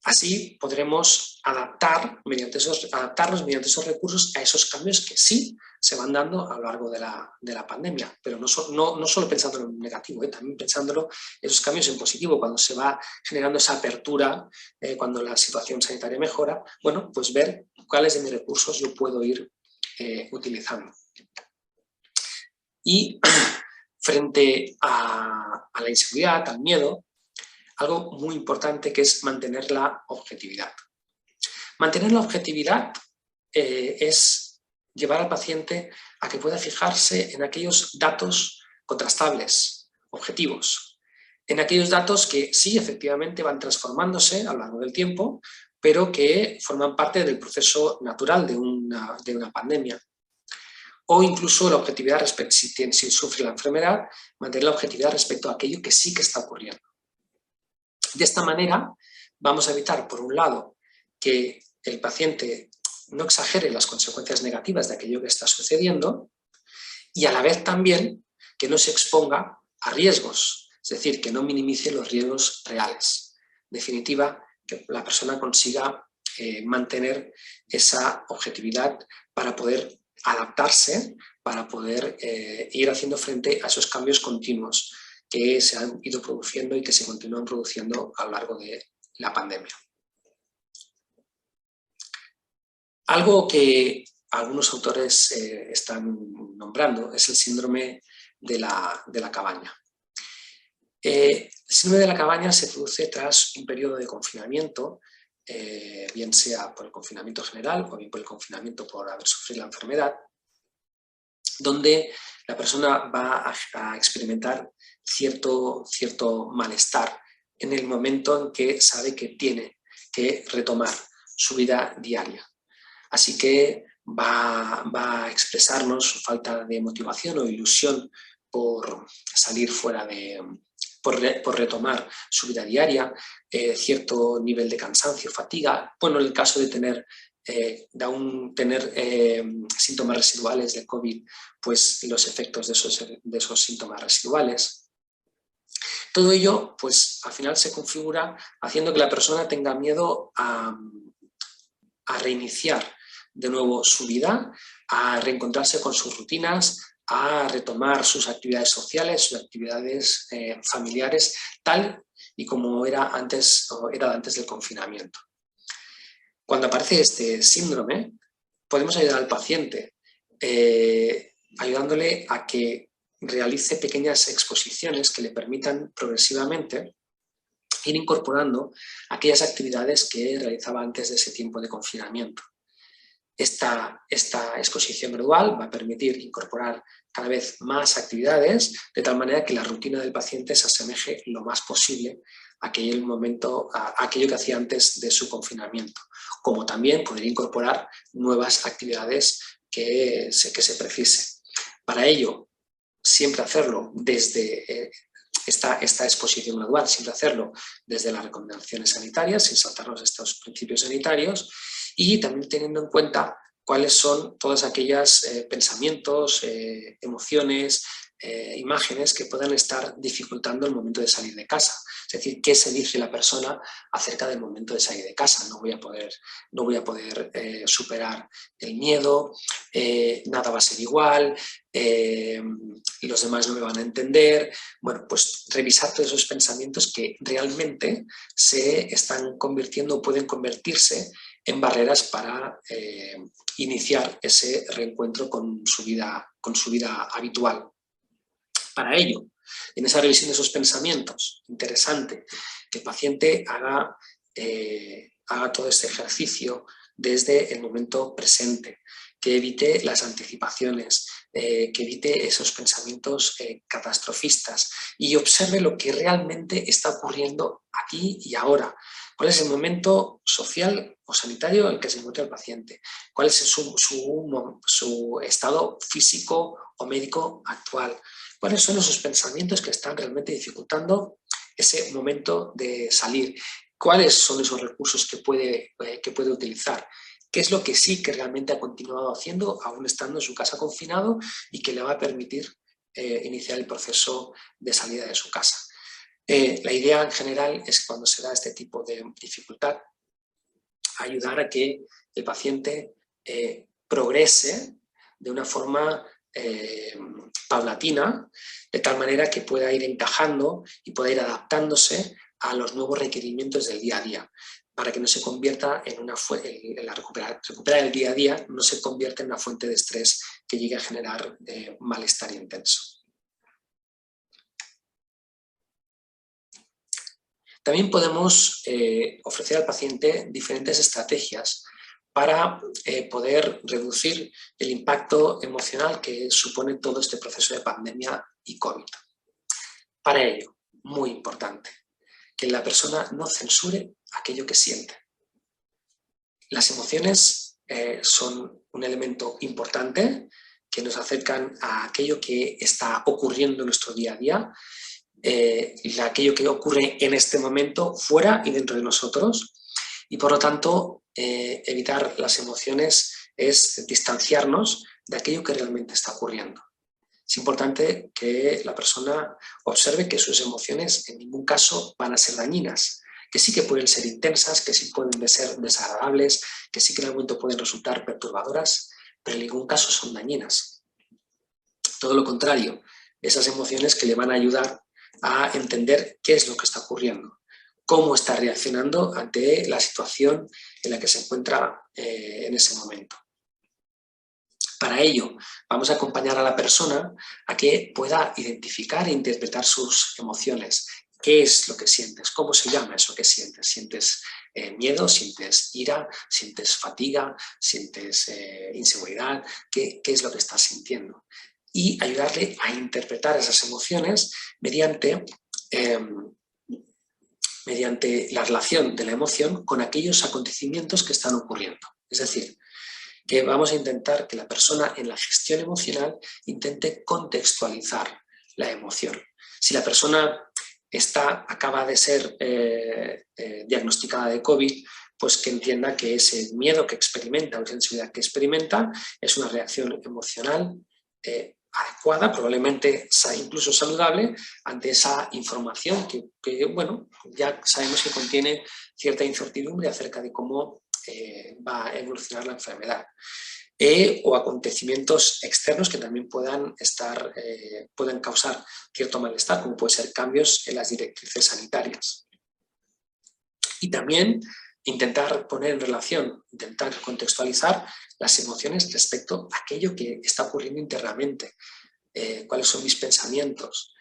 Así podremos adaptarnos mediante esos recursos a esos cambios que sí se van dando a lo largo de la pandemia, pero no solo pensándolo en negativo, también pensándolo esos cambios en positivo, cuando se va generando esa apertura, cuando la situación sanitaria mejora, bueno, pues ver cuáles de mis recursos yo puedo ir utilizando. Y frente a la inseguridad, al miedo, algo muy importante que es mantener la objetividad. Mantener la objetividad es llevar al paciente a que pueda fijarse en aquellos datos contrastables, objetivos, en aquellos datos que sí, efectivamente, van transformándose a lo largo del tiempo, pero que forman parte del proceso natural de una pandemia. O incluso la objetividad respecto si sufre la enfermedad, mantener la objetividad respecto a aquello que sí que está ocurriendo. De esta manera vamos a evitar, por un lado, que el paciente no exagere las consecuencias negativas de aquello que está sucediendo y a la vez también que no se exponga a riesgos, es decir, que no minimice los riesgos reales. En definitiva, que la persona consiga mantener esa objetividad para poder adaptarse, para poder ir haciendo frente a esos cambios continuos que se han ido produciendo y que se continúan produciendo a lo largo de la pandemia. Algo que algunos autores están nombrando es el síndrome de la cabaña. El síndrome de la cabaña se produce tras un periodo de confinamiento, bien sea por el confinamiento general o bien por el confinamiento por haber sufrido la enfermedad, donde la persona va a experimentar cierto malestar en el momento en que sabe que tiene que retomar su vida diaria. Así que va a expresarnos su falta de motivación o ilusión por salir fuera por retomar su vida diaria, cierto nivel de cansancio, fatiga. Bueno, en el caso de tener síntomas residuales de COVID, pues los efectos de esos síntomas residuales. Todo ello, pues al final se configura haciendo que la persona tenga miedo a reiniciar de nuevo su vida, a reencontrarse con sus rutinas, a retomar sus actividades sociales, sus actividades familiares, tal y como era antes del confinamiento. Cuando aparece este síndrome, podemos ayudar al paciente ayudándole a que realice pequeñas exposiciones que le permitan progresivamente ir incorporando aquellas actividades que realizaba antes de ese tiempo de confinamiento. Esta exposición gradual va a permitir incorporar cada vez más actividades, de tal manera que la rutina del paciente se asemeje lo más posible a aquello que hacía antes de su confinamiento, como también poder incorporar nuevas actividades que se precise. Para ello, siempre hacerlo desde esta exposición gradual, siempre hacerlo desde las recomendaciones sanitarias, sin saltarnos estos principios sanitarios, y también teniendo en cuenta cuáles son todos aquellos pensamientos, emociones, imágenes que puedan estar dificultando el momento de salir de casa. Es decir, qué se dice la persona acerca del momento de salir de casa. No voy a poder superar el miedo, nada va a ser igual, los demás no me van a entender. Bueno, pues revisar todos esos pensamientos que realmente se están convirtiendo o pueden convertirse en barreras para iniciar ese reencuentro con su vida habitual. Para ello, en esa revisión de esos pensamientos, interesante que el paciente haga todo este ejercicio desde el momento presente, que evite las anticipaciones, que evite esos pensamientos catastrofistas y observe lo que realmente está ocurriendo aquí y ahora. ¿Cuál es el momento social o sanitario en el que se encuentra el paciente? ¿Cuál es su estado físico o médico actual? ¿Cuáles son esos pensamientos que están realmente dificultando ese momento de salir? ¿Cuáles son esos recursos que puede utilizar? ¿Qué es lo que sí que realmente ha continuado haciendo, aún estando en su casa confinado, y que le va a permitir iniciar el proceso de salida de su casa? La idea en general es que cuando se da este tipo de dificultad, ayudar a que el paciente progrese de una forma paulatina, de tal manera que pueda ir encajando y pueda ir adaptándose a los nuevos requerimientos del día a día, para que no se convierta recuperar el día a día, no se convierta en una fuente de estrés que llegue a generar malestar intenso. También podemos ofrecer al paciente diferentes estrategias para poder reducir el impacto emocional que supone todo este proceso de pandemia y COVID. Para ello, muy importante, que la persona no censure aquello que siente. Las emociones son un elemento importante que nos acercan a aquello que está ocurriendo en nuestro día a día, aquello que ocurre en este momento fuera y dentro de nosotros, y por lo tanto evitar las emociones es distanciarnos de aquello que realmente está ocurriendo. Es importante que la persona observe que sus emociones en ningún caso van a ser dañinas, que sí que pueden ser intensas, que sí pueden ser desagradables, que sí que en algún momento pueden resultar perturbadoras, pero en ningún caso son dañinas. Todo lo contrario, esas emociones que le van a ayudar a entender qué es lo que está ocurriendo, cómo está reaccionando ante la situación en la que se encuentra en ese momento. Para ello, vamos a acompañar a la persona a que pueda identificar e interpretar sus emociones. ¿Qué es lo que sientes? ¿Cómo se llama eso que sientes? ¿Sientes miedo? ¿Sientes ira? ¿Sientes fatiga? ¿Sientes inseguridad? ¿Qué es lo que estás sintiendo? Y ayudarle a interpretar esas emociones mediante la relación de la emoción con aquellos acontecimientos que están ocurriendo. Es decir, que vamos a intentar que la persona en la gestión emocional intente contextualizar la emoción. Si la persona acaba de ser diagnosticada de COVID, pues que entienda que ese miedo que experimenta o esa ansiedad que experimenta es una reacción emocional adecuada, probablemente incluso saludable, ante esa información que, bueno, ya sabemos que contiene cierta incertidumbre acerca de cómo va a evolucionar la enfermedad. O acontecimientos externos que también puedan causar cierto malestar, como pueden ser cambios en las directrices sanitarias. Y también intentar poner en relación, intentar contextualizar las emociones respecto a aquello que está ocurriendo internamente. Cuáles son mis pensamientos,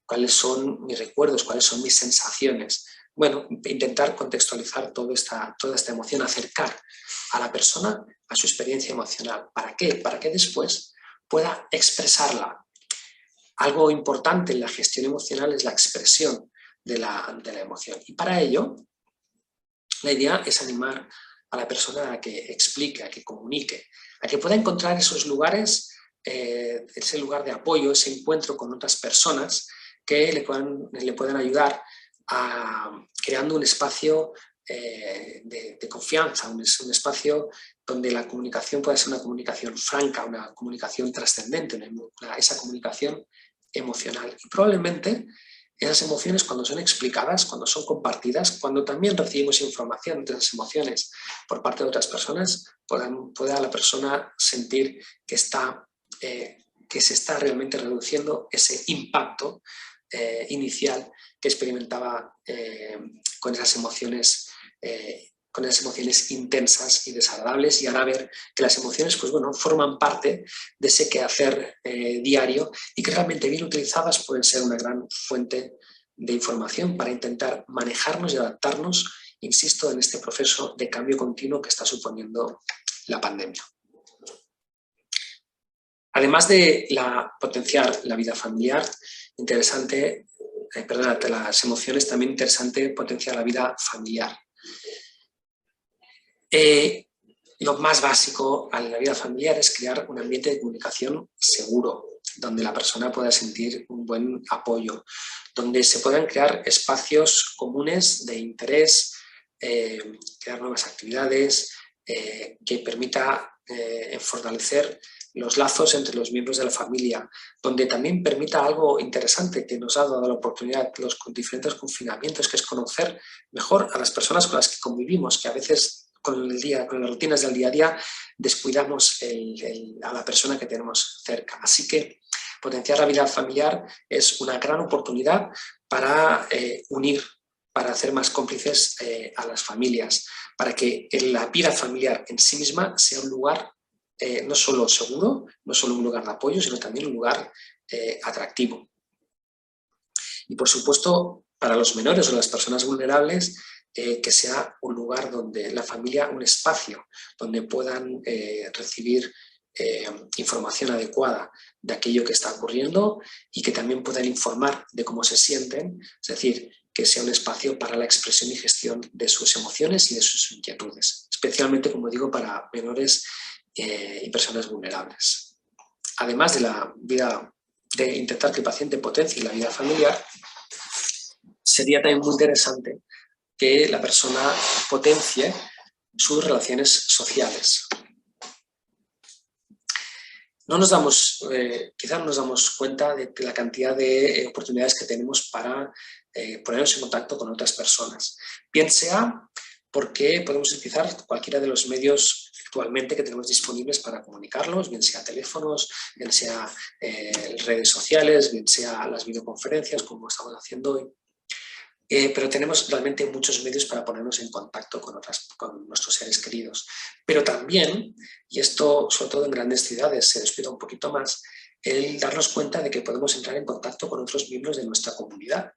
cuáles son mis recuerdos, cuáles son mis sensaciones. Bueno, intentar contextualizar toda esta emoción, acercar a la persona a su experiencia emocional. ¿Para qué? Para que después pueda expresarla. Algo importante en la gestión emocional es la expresión de la emoción. Y para ello, la idea es animar a la persona a que explique, a que comunique, a que pueda encontrar esos lugares, ese lugar de apoyo, ese encuentro con otras personas que le puedan ayudar creando un espacio de confianza, un espacio donde la comunicación pueda ser una comunicación franca, una comunicación trascendente, esa comunicación emocional. Y probablemente esas emociones, cuando son explicadas, cuando son compartidas, cuando también recibimos información de esas emociones por parte de otras personas, pueda la persona sentir que se está realmente reduciendo ese impacto inicial que experimentaba con esas emociones intensas y desagradables, y ahora ver que las emociones pues, bueno, forman parte de ese quehacer diario y que realmente bien utilizadas pueden ser una gran fuente de información para intentar manejarnos y adaptarnos, insisto, en este proceso de cambio continuo que está suponiendo la pandemia. Además de potenciar la vida familiar, las emociones, también interesante potenciar la vida familiar. Lo más básico en la vida familiar es crear un ambiente de comunicación seguro, donde la persona pueda sentir un buen apoyo, donde se puedan crear espacios comunes de interés, crear nuevas actividades, que permita fortalecer los lazos entre los miembros de la familia, donde también permita algo interesante que nos ha dado la oportunidad los diferentes confinamientos, que es conocer mejor a las personas con las que convivimos, que a veces con las rutinas del día a día descuidamos a la persona que tenemos cerca. Así que potenciar la vida familiar es una gran oportunidad para unir, para hacer más cómplices a las familias, para que la vida familiar en sí misma sea un lugar no solo seguro, no solo un lugar de apoyo, sino también un lugar atractivo. Y por supuesto, para los menores o las personas vulnerables, que sea un lugar donde la familia, un espacio donde puedan recibir información adecuada de aquello que está ocurriendo y que también puedan informar de cómo se sienten, es decir, que sea un espacio para la expresión y gestión de sus emociones y de sus inquietudes, especialmente, como digo, para menores y personas vulnerables. Además de intentar que el paciente potencie la vida familiar, sería también muy interesante que la persona potencie sus relaciones sociales. quizás no nos damos cuenta de la cantidad de oportunidades que tenemos para ponernos en contacto con otras personas. Bien sea porque podemos utilizar cualquiera de los medios actualmente que tenemos disponibles para comunicarlos, bien sea teléfonos, bien sea redes sociales, bien sea las videoconferencias, como estamos haciendo hoy. Pero tenemos realmente muchos medios para ponernos en contacto con nuestros seres queridos. Pero también, y esto sobre todo en grandes ciudades se descuida un poquito más, el darnos cuenta de que podemos entrar en contacto con otros miembros de nuestra comunidad,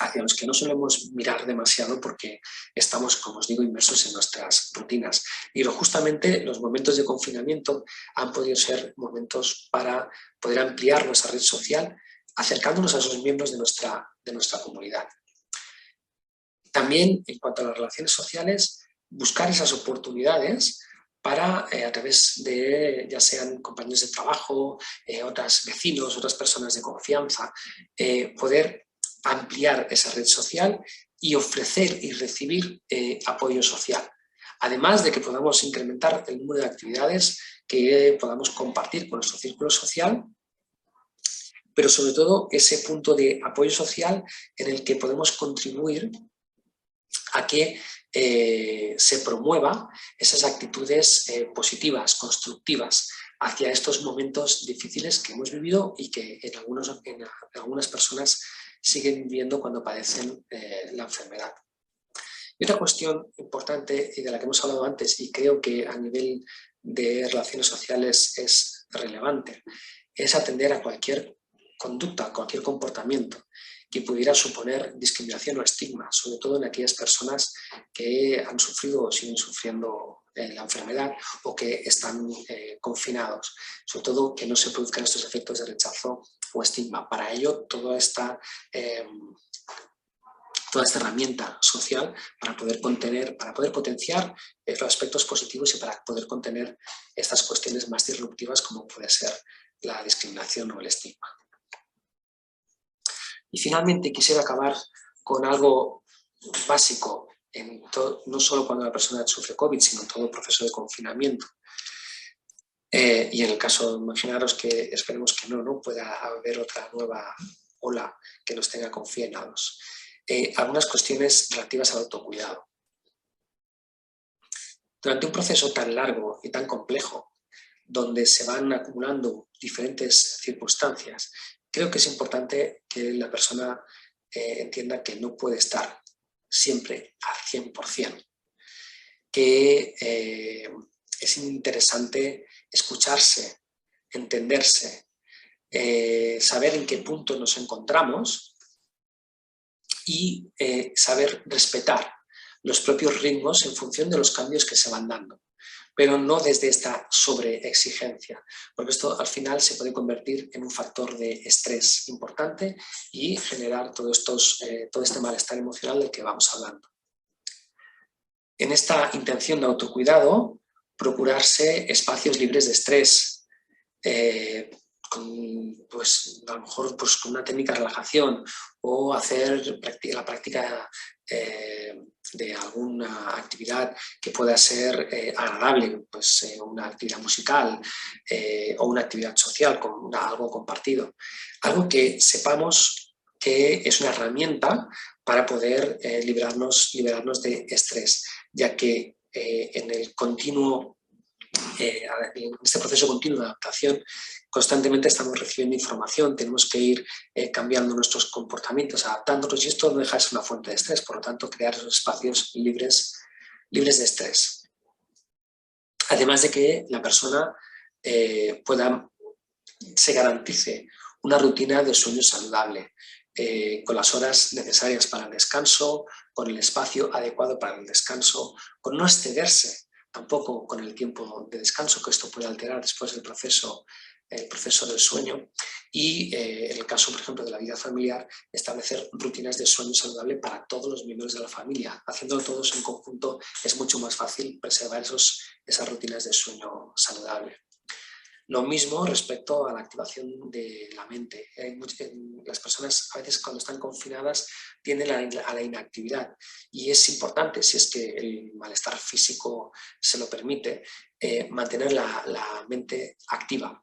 hacia los que no solemos mirar demasiado porque estamos, como os digo, inmersos en nuestras rutinas. Y justamente los momentos de confinamiento han podido ser momentos para poder ampliar nuestra red social, acercándonos a esos miembros de nuestra comunidad. También, en cuanto a las relaciones sociales, buscar esas oportunidades para, a través de, ya sean compañeros de trabajo, otros vecinos, otras personas de confianza, poder ampliar esa red social y ofrecer y recibir apoyo social. Además de que podamos incrementar el número de actividades que podamos compartir con nuestro círculo social, pero sobre todo ese punto de apoyo social en el que podemos contribuir a que se promueva esas actitudes positivas, constructivas, hacia estos momentos difíciles que hemos vivido y que en algunas personas siguen viviendo cuando padecen la enfermedad. Y otra cuestión importante y de la que hemos hablado antes y creo que a nivel de relaciones sociales es relevante, es atender a cualquier conducta, a cualquier comportamiento que pudiera suponer discriminación o estigma, sobre todo en aquellas personas que han sufrido o siguen sufriendo la enfermedad o que están confinados, sobre todo que no se produzcan estos efectos de rechazo o estigma. Para ello, toda esta herramienta social para poder potenciar los aspectos positivos y para poder contener estas cuestiones más disruptivas como puede ser la discriminación o el estigma. Y finalmente quisiera acabar con algo básico, no solo cuando la persona sufre COVID, sino en todo el proceso de confinamiento. Y en el caso, imaginaros que esperemos que no pueda haber otra nueva ola que nos tenga confinados. Algunas cuestiones relativas al autocuidado. Durante un proceso tan largo y tan complejo, donde se van acumulando diferentes circunstancias, creo que es importante que la persona entienda que no puede estar siempre al 100%, que es interesante escucharse, entenderse, saber en qué punto nos encontramos y saber respetar los propios ritmos en función de los cambios que se van dando, pero no desde esta sobreexigencia, porque esto al final se puede convertir en un factor de estrés importante y generar todo este malestar emocional del que vamos hablando. En esta intención de autocuidado, procurarse espacios libres de estrés, a lo mejor con una técnica de relajación o hacer la práctica de alguna actividad que pueda ser agradable, una actividad musical o una actividad social, con algo compartido. Algo que sepamos que es una herramienta para poder liberarnos de estrés, ya que en este proceso continuo de adaptación constantemente estamos recibiendo información, tenemos que ir cambiando nuestros comportamientos, adaptándonos, y esto no deja de ser una fuente de estrés. Por lo tanto, crear esos espacios libres de estrés. Además de que la persona se garantice una rutina de sueño saludable, con las horas necesarias para el descanso, con el espacio adecuado para el descanso, con no excederse tampoco con el tiempo de descanso, que esto puede alterar después el proceso del sueño, y en el caso, por ejemplo, de la vida familiar, establecer rutinas de sueño saludable para todos los miembros de la familia. Haciéndolo todos en conjunto es mucho más fácil preservar esas rutinas de sueño saludable. Lo mismo respecto a la activación de la mente. Las personas a veces cuando están confinadas tienden a la inactividad y es importante, si es que el malestar físico se lo permite, mantener la mente activa,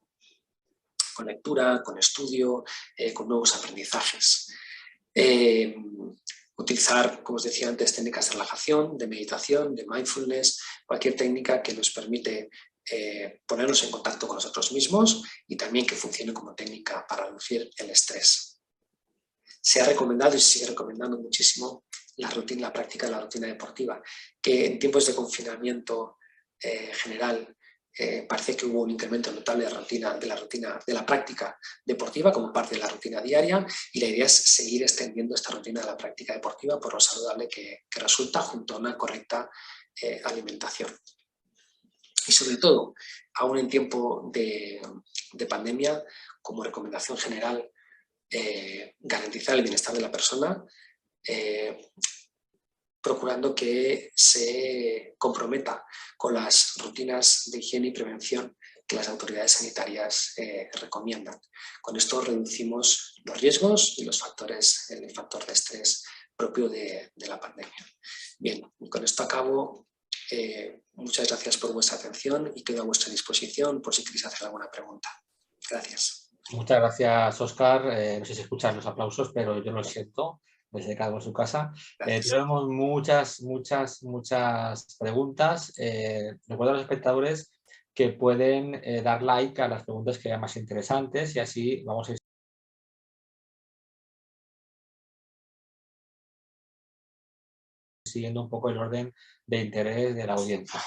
con lectura, con estudio, con nuevos aprendizajes. Utilizar, como os decía antes, técnicas de relajación, de meditación, de mindfulness, cualquier técnica que nos permite ponernos en contacto con nosotros mismos y también que funcione como técnica para reducir el estrés. Se ha recomendado y se sigue recomendando muchísimo la práctica de la rutina deportiva, que en tiempos de confinamiento general parece que hubo un incremento notable de la práctica deportiva como parte de la rutina diaria, y la idea es seguir extendiendo esta rutina de la práctica deportiva por lo saludable que resulta, junto a una correcta alimentación. Y sobre todo, aún en tiempo de pandemia, como recomendación general, garantizar el bienestar de la persona, procurando que se comprometa con las rutinas de higiene y prevención que las autoridades sanitarias recomiendan. Con esto reducimos los riesgos y los factores, el factor de estrés propio de la pandemia. Bien, con esto acabo. Muchas gracias por vuestra atención y quedo a vuestra disposición por si queréis hacer alguna pregunta. Gracias. Muchas gracias, Óscar. No sé si escuchar los aplausos, pero yo lo siento desde cada uno en su casa. Tenemos muchas preguntas. Recuerdo a los espectadores que pueden dar like a las preguntas que vean más interesantes y así vamos a ir siguiendo un poco el orden de interés de la audiencia.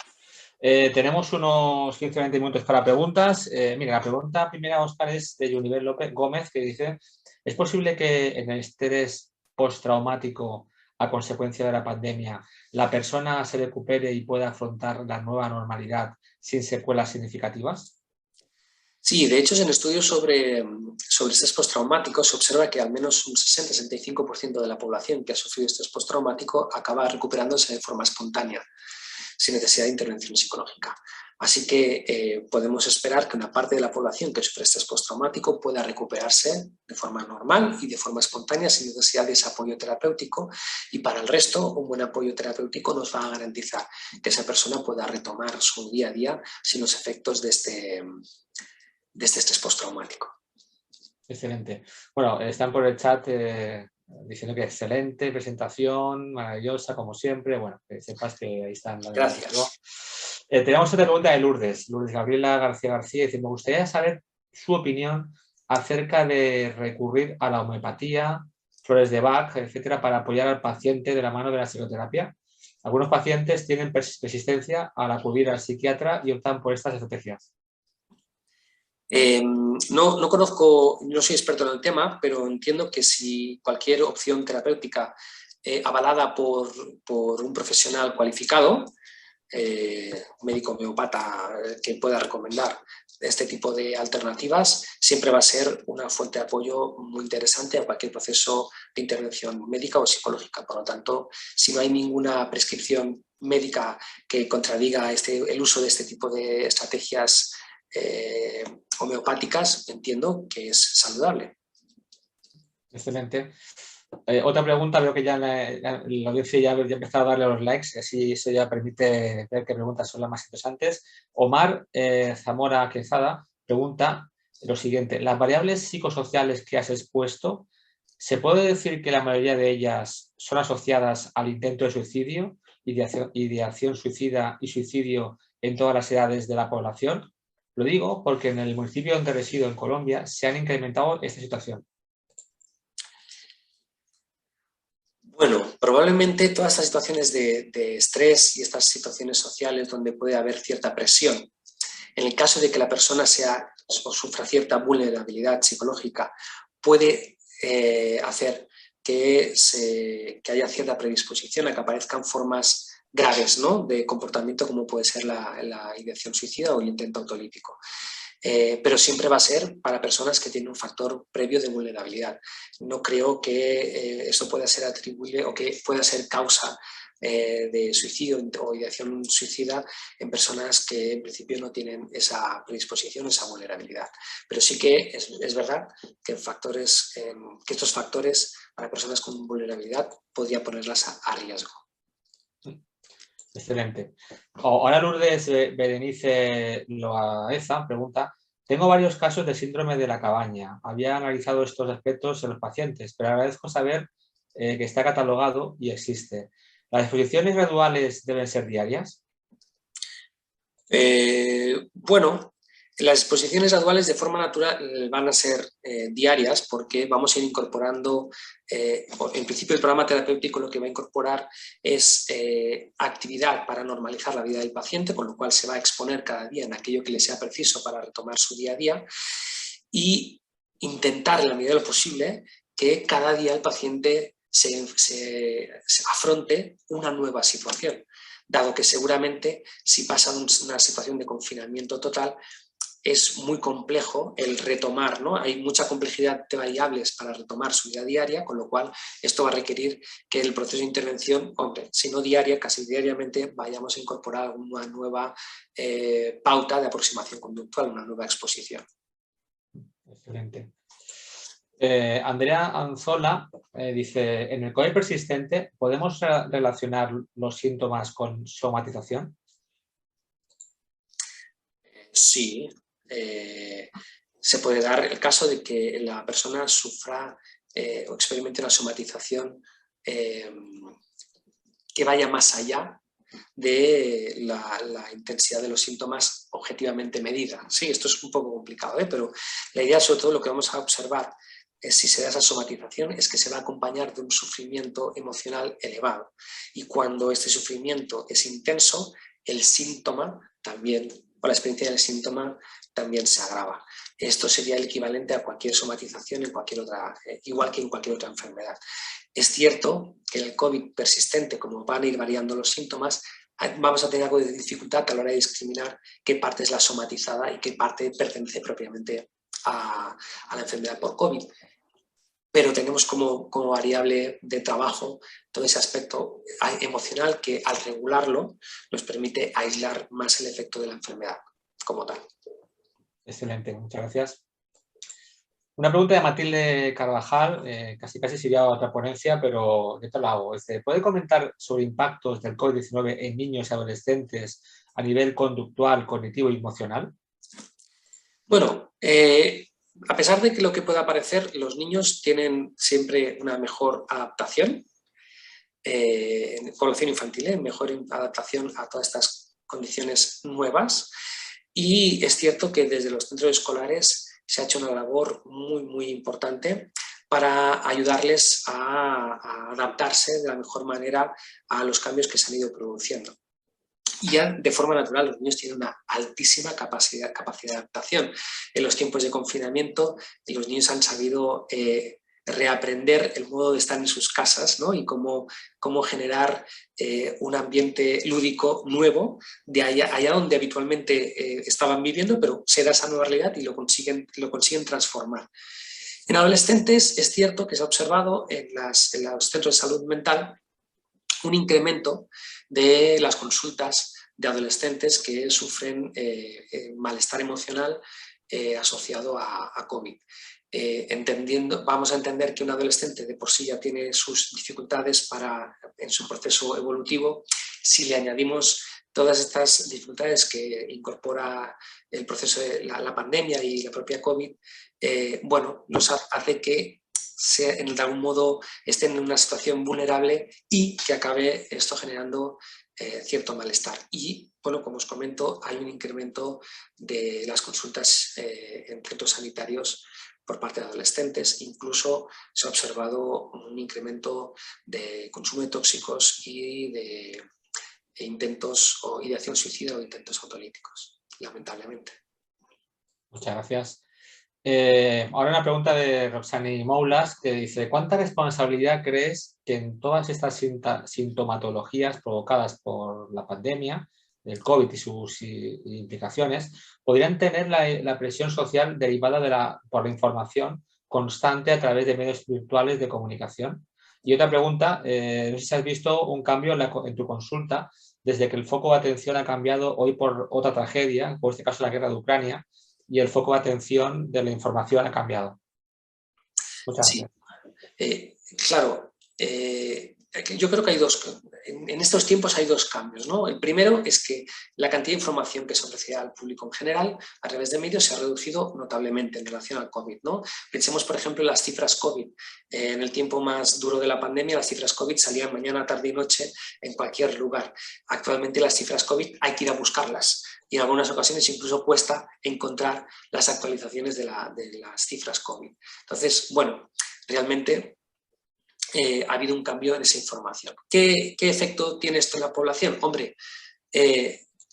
Tenemos unos 15-20 minutos para preguntas. Mira, la pregunta primera, Óscar, es de Juniver López Gómez, que dice: ¿es posible que en el estrés postraumático a consecuencia de la pandemia la persona se recupere y pueda afrontar la nueva normalidad sin secuelas significativas? Sí, de hecho, en estudios sobre estrés postraumático se observa que al menos un 60-65% de la población que ha sufrido estrés postraumático acaba recuperándose de forma espontánea, sin necesidad de intervención psicológica. Así que podemos esperar que una parte de la población que sufre estrés postraumático pueda recuperarse de forma normal y de forma espontánea sin necesidad de ese apoyo terapéutico, y para el resto un buen apoyo terapéutico nos va a garantizar que esa persona pueda retomar su día a día sin los efectos de este estrés postraumático. Excelente. Bueno, están por el chat diciendo que excelente presentación, maravillosa, como siempre. Bueno, que sepas que ahí están. Gracias. Tenemos otra pregunta de Lourdes Gabriela García, dice: me gustaría saber su opinión acerca de recurrir a la homeopatía, flores de Bach, etcétera, para apoyar al paciente de la mano de la psicoterapia. Algunos pacientes tienen persistencia al acudir al psiquiatra y optan por estas estrategias. No conozco, no soy experto en el tema, pero entiendo que si cualquier opción terapéutica avalada por un profesional cualificado, médico homeópata, que pueda recomendar este tipo de alternativas, siempre va a ser una fuente de apoyo muy interesante a cualquier proceso de intervención médica o psicológica. Por lo tanto, si no hay ninguna prescripción médica que contradiga el uso de este tipo de estrategias homeopáticas, entiendo que es saludable. Excelente. Otra pregunta, veo que ya la audiencia ya ha empezado a darle los likes, así eso ya permite ver qué preguntas son las más interesantes. Omar Zamora Quezada pregunta lo siguiente: las variables psicosociales que has expuesto, ¿se puede decir que la mayoría de ellas son asociadas al intento de suicidio, ideación suicida y suicidio en todas las edades de la población? Lo digo porque en el municipio donde resido, en Colombia, se han incrementado esta situación. Bueno, probablemente todas estas situaciones de estrés y estas situaciones sociales donde puede haber cierta presión, en el caso de que la persona sea o sufra cierta vulnerabilidad psicológica, puede hacer que haya cierta predisposición a que aparezcan formas graves, ¿no?, de comportamiento, como puede ser la ideación suicida o el intento autolítico. Pero siempre va a ser para personas que tienen un factor previo de vulnerabilidad. No creo que eso pueda ser atribuible o que pueda ser causa de suicidio o ideación suicida en personas que en principio no tienen esa predisposición, esa vulnerabilidad. Pero sí que es verdad que estos factores para personas con vulnerabilidad podría ponerlas a riesgo. Excelente. Ahora Lourdes Berenice Loaeza pregunta: tengo varios casos de síndrome de la cabaña. Había analizado estos aspectos en los pacientes, pero agradezco saber que está catalogado y existe. ¿Las exposiciones graduales deben ser diarias? Bueno, las exposiciones graduales de forma natural van a ser diarias porque vamos a ir incorporando, en principio el programa terapéutico lo que va a incorporar es actividad para normalizar la vida del paciente, con lo cual se va a exponer cada día en aquello que le sea preciso para retomar su día a día y intentar en la medida de lo posible que cada día el paciente se afronte una nueva situación, dado que seguramente si pasa una situación de confinamiento total es muy complejo el retomar, ¿no? Hay mucha complejidad de variables para retomar su vida diaria, con lo cual esto va a requerir que el proceso de intervención, hombre, si no diaria, casi diariamente, vayamos a incorporar una nueva pauta de aproximación conductual, una nueva exposición. Excelente. Andrea Anzola dice: en el COVID persistente, ¿podemos relacionar los síntomas con somatización? Sí, se puede dar el caso de que la persona sufra o experimente una somatización que vaya más allá de la intensidad de los síntomas objetivamente medida. Sí, esto es un poco complicado, pero la idea, sobre todo, lo que vamos a observar si se da esa somatización es que se va a acompañar de un sufrimiento emocional elevado. Y cuando este sufrimiento es intenso, el síntoma también, o la experiencia del síntoma también se agrava. Esto sería el equivalente a cualquier somatización en cualquier otra, igual que en cualquier otra enfermedad. Es cierto que en el COVID persistente, como van a ir variando los síntomas, vamos a tener algo de dificultad a la hora de discriminar qué parte es la somatizada y qué parte pertenece propiamente a la enfermedad por COVID. Pero tenemos como variable de trabajo todo ese aspecto emocional que al regularlo nos permite aislar más el efecto de la enfermedad como tal. Excelente, muchas gracias. Una pregunta de Matilde Carvajal, casi sería otra ponencia, pero yo te la hago. ¿Puede comentar sobre impactos del COVID-19 en niños y adolescentes a nivel conductual, cognitivo y emocional? Bueno, a pesar de que lo que pueda parecer, los niños tienen siempre una mejor adaptación, en población infantil, mejor adaptación a todas estas condiciones nuevas. Y es cierto que desde los centros escolares se ha hecho una labor muy, muy importante para ayudarles a adaptarse de la mejor manera a los cambios que se han ido produciendo. Y ya de forma natural los niños tienen una altísima capacidad de adaptación. En los tiempos de confinamiento los niños han sabido reaprender el modo de estar en sus casas, ¿no? Y cómo generar un ambiente lúdico nuevo de allá donde habitualmente estaban viviendo, pero se da esa nueva realidad y lo consiguen transformar. En adolescentes es cierto que se ha observado en los centros de salud mental un incremento de las consultas de adolescentes que sufren malestar emocional asociado a COVID. Vamos a entender que un adolescente de por sí ya tiene sus dificultades en su proceso evolutivo. Si le añadimos todas estas dificultades que incorpora el proceso de la pandemia y la propia COVID, bueno, nos hace que de algún modo estén en una situación vulnerable y que acabe esto generando cierto malestar. Y, bueno, como os comento, hay un incremento de las consultas en centros sanitarios por parte de adolescentes. Incluso se ha observado un incremento de consumo de tóxicos y de intentos o ideación suicida o intentos autolíticos, lamentablemente. Muchas gracias. Ahora una pregunta de Roxani Moulas que dice: ¿cuánta responsabilidad crees que en todas estas sintomatologías provocadas por la pandemia, del COVID y sus implicaciones, podrían tener la presión social derivada por la información constante a través de medios virtuales de comunicación? Y otra pregunta, no sé si has visto un cambio en tu consulta desde que el foco de atención ha cambiado hoy por otra tragedia, por este caso la guerra de Ucrania, y el foco de atención de la información ha cambiado. Muchas Sí, gracias. claro, yo creo que hay en estos tiempos hay dos cambios, ¿no? El primero es que la cantidad de información que se ofrecía al público en general a través de medios se ha reducido notablemente en relación al COVID, ¿no? Pensemos, por ejemplo, en las cifras COVID. En el tiempo más duro de la pandemia, las cifras COVID salían mañana, tarde y noche en cualquier lugar. Actualmente las cifras COVID hay que ir a buscarlas y en algunas ocasiones incluso cuesta encontrar las actualizaciones de las cifras COVID. Entonces, bueno, realmente ha habido un cambio en esa información. ¿Qué efecto tiene esto en la población? Hombre,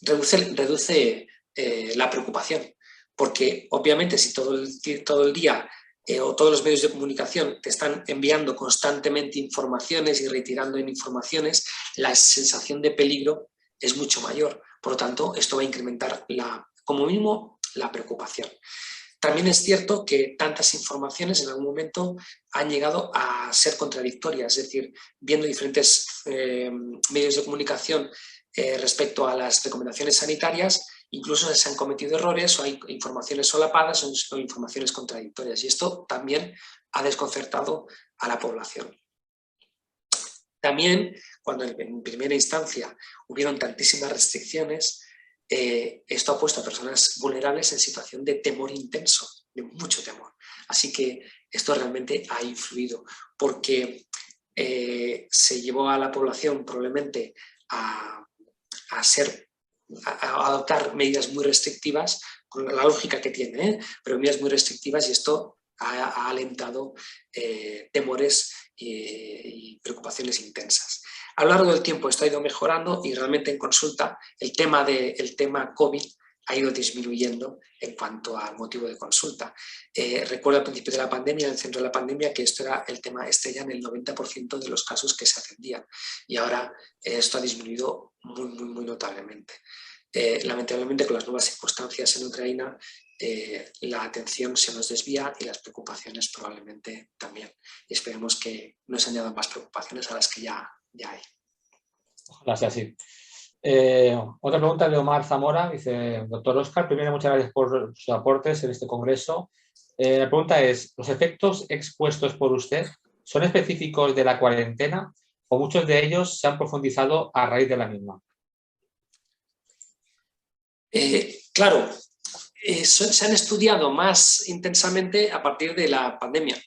reduce la preocupación, porque obviamente si todo el día o todos los medios de comunicación te están enviando constantemente informaciones y retirando informaciones, la sensación de peligro es mucho mayor. Por lo tanto, esto va a incrementar como mínimo la preocupación. También es cierto que tantas informaciones en algún momento han llegado a ser contradictorias, es decir, viendo diferentes medios de comunicación respecto a las recomendaciones sanitarias, incluso se han cometido errores o hay informaciones solapadas o informaciones contradictorias y esto también ha desconcertado a la población. También, cuando en primera instancia hubieron tantísimas restricciones, esto ha puesto a personas vulnerables en situación de temor intenso, de mucho temor. Así que esto realmente ha influido porque se llevó a la población probablemente a adoptar medidas muy restrictivas, con la lógica que tiene, pero medidas muy restrictivas y esto ha alentado temores y preocupaciones intensas. A lo largo del tiempo esto ha ido mejorando y realmente en consulta el tema COVID ha ido disminuyendo en cuanto al motivo de consulta. Recuerdo al principio de la pandemia, en el centro de la pandemia, que esto era el tema estrella en el 90% de los casos que se atendían y ahora esto ha disminuido muy notablemente. Lamentablemente con las nuevas circunstancias en Ucrania la atención se nos desvía y las preocupaciones probablemente también. Y esperemos que no se añadan más preocupaciones a las que ya hay. Ojalá sea así. Otra pregunta de Omar Zamora, dice, doctor Óscar, primero muchas gracias por sus aportes en este congreso. La pregunta es, ¿los efectos expuestos por usted son específicos de la cuarentena o muchos de ellos se han profundizado a raíz de la misma? Claro, se han estudiado más intensamente a partir de la pandemia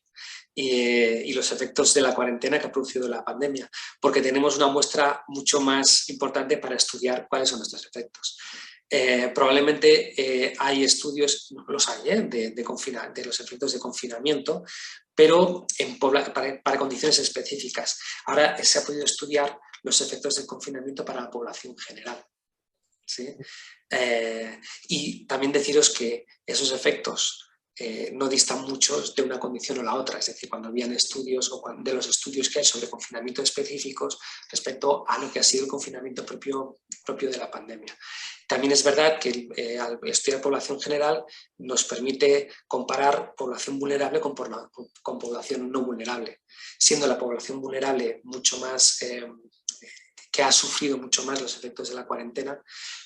y los efectos de la cuarentena que ha producido la pandemia, porque tenemos una muestra mucho más importante para estudiar cuáles son estos efectos. Probablemente hay estudios, los hay, de los efectos de confinamiento, pero para condiciones específicas. Ahora se ha podido estudiar los efectos del confinamiento para la población general. ¿Sí? Y también deciros que esos efectos no distan mucho de una condición o la otra, es decir, cuando habían estudios o de los estudios que hay sobre confinamiento específicos respecto a lo que ha sido el confinamiento propio de la pandemia. También es verdad que al estudiar población general nos permite comparar población vulnerable con población no vulnerable, siendo la población vulnerable mucho más que ha sufrido mucho más los efectos de la cuarentena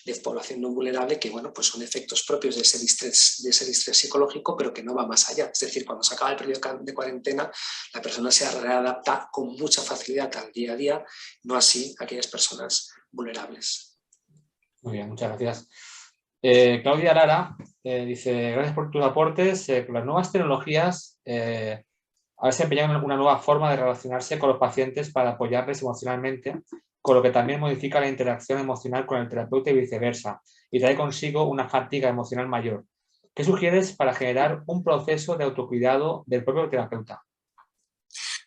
de población no vulnerable, que bueno, pues son efectos propios de ese distrés psicológico, pero que no va más allá. Es decir, cuando se acaba el periodo de cuarentena, la persona se readapta con mucha facilidad al día a día, no así aquellas personas vulnerables. Muy bien, muchas gracias. Claudia Lara dice, gracias por tus aportes. Con las nuevas tecnologías, ahora se empeñan en una nueva forma de relacionarse con los pacientes para apoyarles emocionalmente, con lo que también modifica la interacción emocional con el terapeuta y viceversa, y trae consigo una fatiga emocional mayor. ¿Qué sugieres para generar un proceso de autocuidado del propio terapeuta?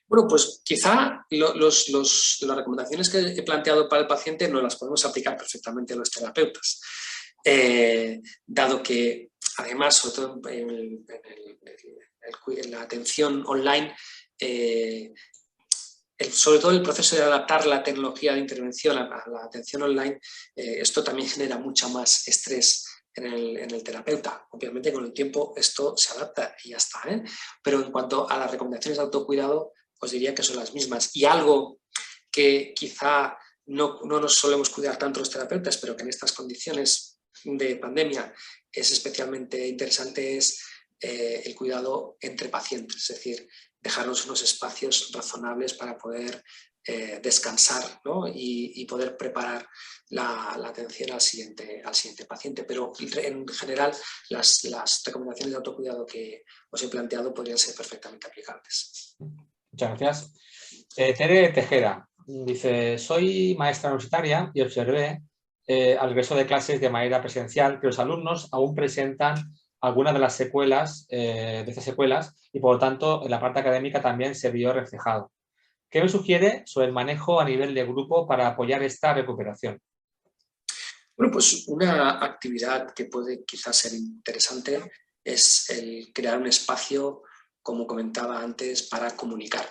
Bueno, pues quizá las recomendaciones que he planteado para el paciente no las podemos aplicar perfectamente a los terapeutas, dado que además, sobre todo en la atención online, sobre todo el proceso de adaptar la tecnología de intervención a la atención online, esto también genera mucha más estrés en el terapeuta. Obviamente con el tiempo esto se adapta y ya está, ¿eh? Pero en cuanto a las recomendaciones de autocuidado, os diría que son las mismas. Y algo que quizá no nos solemos cuidar tanto los terapeutas, pero que en estas condiciones de pandemia es especialmente interesante, es el cuidado entre pacientes, es decir, dejarnos unos espacios razonables para poder descansar, ¿no? y poder preparar la atención al siguiente paciente. Pero en general las recomendaciones de autocuidado que os he planteado podrían ser perfectamente aplicables. Muchas gracias. Tere Tejera dice: soy maestra universitaria y observé al regreso de clases de manera presencial que los alumnos aún presentan algunas de las secuelas, de estas secuelas, y por lo tanto en la parte académica también se vio reflejado. ¿Qué me sugiere sobre el manejo a nivel de grupo para apoyar esta recuperación? Bueno, pues una actividad que puede quizás ser interesante es el crear un espacio, como comentaba antes, para comunicar.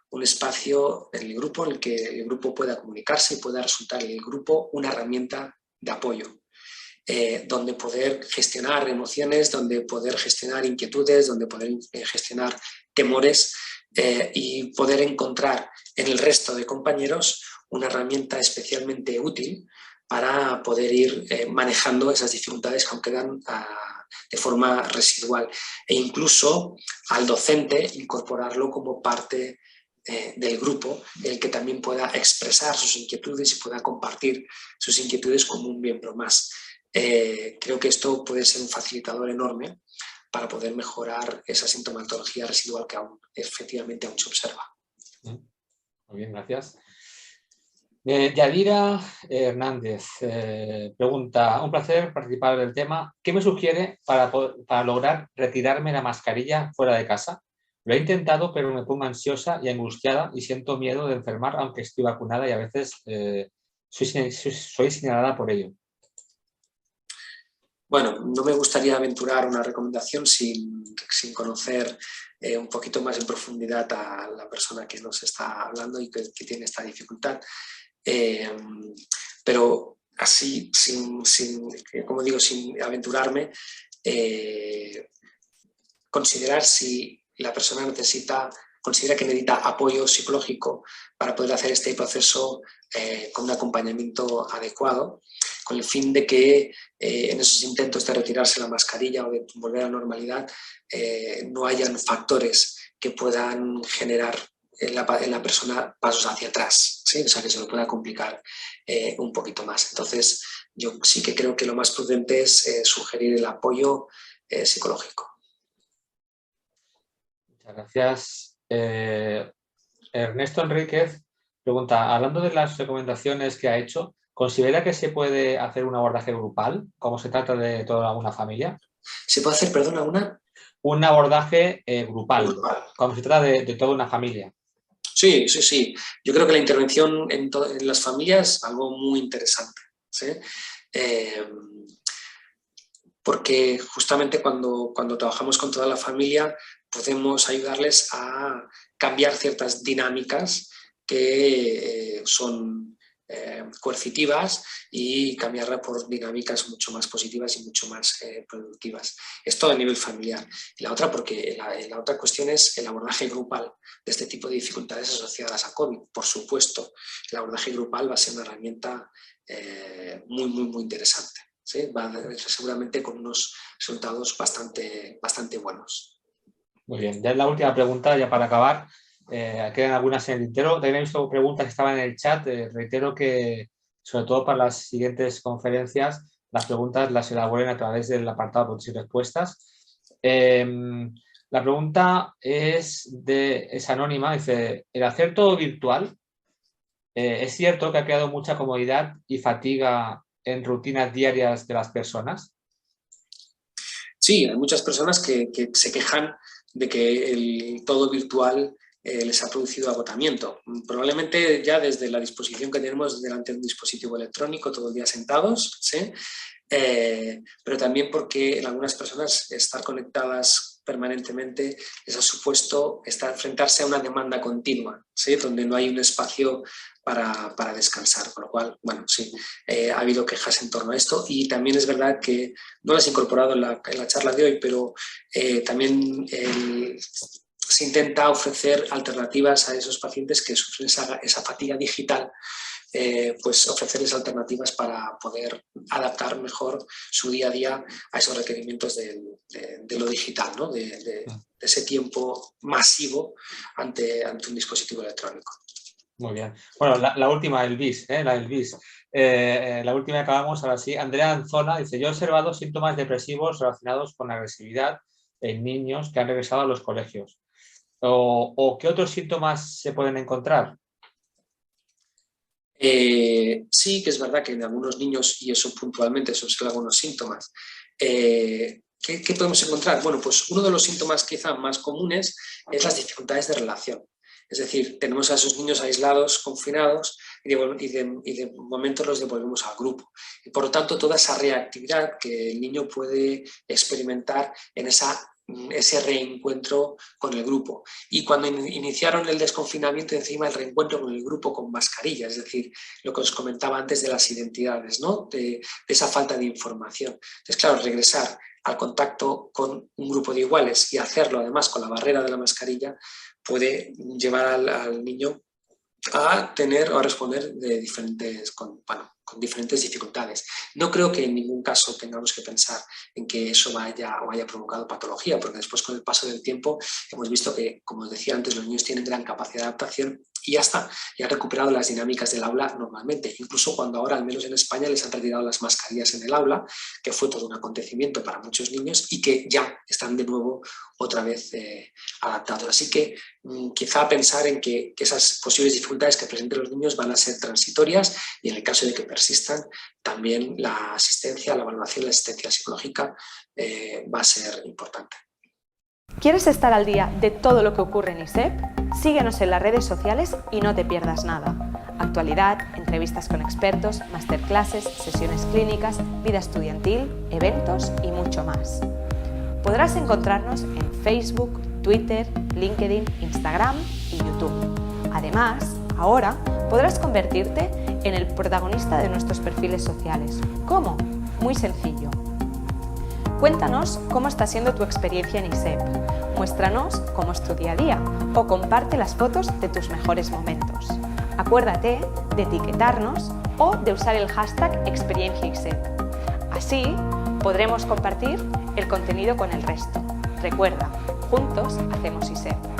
Un espacio en el grupo en el que el grupo pueda comunicarse y pueda resultar el grupo una herramienta de apoyo, donde poder gestionar emociones, donde poder gestionar inquietudes, donde poder gestionar temores y poder encontrar en el resto de compañeros una herramienta especialmente útil para poder ir manejando esas dificultades que aún quedan de forma residual, e incluso al docente incorporarlo como parte del grupo, en el que también pueda expresar sus inquietudes y pueda compartir sus inquietudes como un miembro más. Creo que esto puede ser un facilitador enorme para poder mejorar esa sintomatología residual que efectivamente aún se observa. Muy bien, gracias. Yadira Hernández pregunta: un placer participar del tema. ¿Qué me sugiere para lograr retirarme la mascarilla fuera de casa? Lo he intentado, pero me pongo ansiosa y angustiada y siento miedo de enfermar, aunque estoy vacunada, y a veces soy señalada por ello. Bueno, no me gustaría aventurar una recomendación sin conocer un poquito más en profundidad a la persona que nos está hablando y que tiene esta dificultad. Pero así, como digo, sin aventurarme, considerar si la persona considera que necesita apoyo psicológico para poder hacer este proceso con un acompañamiento adecuado, con el fin de que en esos intentos de retirarse la mascarilla o de volver a la normalidad no hayan factores que puedan generar en la persona pasos hacia atrás, ¿sí? O sea, que se lo pueda complicar un poquito más. Entonces, yo sí que creo que lo más prudente es sugerir el apoyo psicológico. Muchas gracias. Ernesto Enríquez pregunta: hablando de las recomendaciones que ha hecho, ¿considera que se puede hacer un abordaje grupal, como se trata de toda una familia? ¿Se puede hacer, perdona, un abordaje grupal, como se trata de toda una familia? Sí, sí, sí. Yo creo que la intervención en las familias es algo muy interesante, ¿sí? Porque justamente cuando trabajamos con toda la familia podemos ayudarles a cambiar ciertas dinámicas que son coercitivas y cambiarla por dinámicas mucho más positivas y mucho más productivas. Esto a nivel familiar. Y la otra, porque la otra cuestión es el abordaje grupal de este tipo de dificultades asociadas a COVID. Por supuesto, el abordaje grupal va a ser una herramienta muy, muy, muy interesante. ¿Sí? Va a seguramente con unos resultados bastante buenos. Muy bien, ya es la última pregunta, ya para acabar. Quedan algunas en el tintero. También he visto preguntas que estaban en el chat. Reitero que, sobre todo para las siguientes conferencias, las preguntas las elaboren a través del apartado de preguntas y respuestas. La pregunta es anónima. Dice: ¿el hacer todo virtual es cierto que ha creado mucha comodidad y fatiga en rutinas diarias de las personas? Sí, hay muchas personas que se quejan de que el todo virtual les ha producido agotamiento. Probablemente ya desde la disposición que tenemos delante de un dispositivo electrónico todo el día sentados, ¿sí? Pero también porque en algunas personas estar conectadas permanentemente les ha supuesto enfrentarse a una demanda continua, ¿sí? Donde no hay un espacio para descansar, con lo cual, bueno, sí, ha habido quejas en torno a esto y también es verdad que no las he incorporado en la charla de hoy, pero también se intenta ofrecer alternativas a esos pacientes que sufren esa fatiga digital, pues ofrecerles alternativas para poder adaptar mejor su día a día a esos requerimientos de lo digital, ¿no? de ese tiempo masivo ante un dispositivo electrónico. Muy bien. Bueno, la última, el BIS, la del BIS. La última que acabamos, ahora sí. Andrea Anzola dice, yo he observado síntomas depresivos relacionados con la agresividad en niños que han regresado a los colegios. ¿O qué otros síntomas se pueden encontrar? Sí, que es verdad que en algunos niños, y eso puntualmente se observa algunos síntomas. ¿Qué podemos encontrar? Bueno, pues uno de los síntomas quizá más comunes es las dificultades de relación. Es decir, tenemos a esos niños aislados, confinados, y de momento los devolvemos al grupo. Y por lo tanto, toda esa reactividad que el niño puede experimentar en ese reencuentro con el grupo. Y cuando iniciaron el desconfinamiento, encima el reencuentro con el grupo con mascarilla, es decir, lo que os comentaba antes de las identidades, ¿no? de esa falta de información. Entonces, claro, regresar al contacto con un grupo de iguales y hacerlo además con la barrera de la mascarilla puede llevar al niño a responder con diferentes dificultades. No creo que en ningún caso tengamos que pensar en que eso haya provocado patología, porque después con el paso del tiempo hemos visto que, como os decía antes, los niños tienen gran capacidad de adaptación y ya está, ya han recuperado las dinámicas del aula normalmente, incluso cuando ahora, al menos en España, les han retirado las mascarillas en el aula, que fue todo un acontecimiento para muchos niños y que ya están de nuevo otra vez adaptados. Así que quizá pensar en que esas posibles dificultades que presenten los niños van a ser transitorias y en el caso de que persistan, también la asistencia, la valoración, la asistencia psicológica va a ser importante. ¿Quieres estar al día de todo lo que ocurre en ISEP? Síguenos en las redes sociales y no te pierdas nada. Actualidad, entrevistas con expertos, masterclasses, sesiones clínicas, vida estudiantil, eventos y mucho más. Podrás encontrarnos en Facebook, Twitter, LinkedIn, Instagram y YouTube. Además, ahora podrás convertirte en el protagonista de nuestros perfiles sociales. ¿Cómo? Muy sencillo. Cuéntanos cómo está siendo tu experiencia en ISEP, muéstranos cómo es tu día a día o comparte las fotos de tus mejores momentos. Acuérdate de etiquetarnos o de usar el hashtag #ExperienciaISEP. Así podremos compartir el contenido con el resto. Recuerda, juntos hacemos ISEP.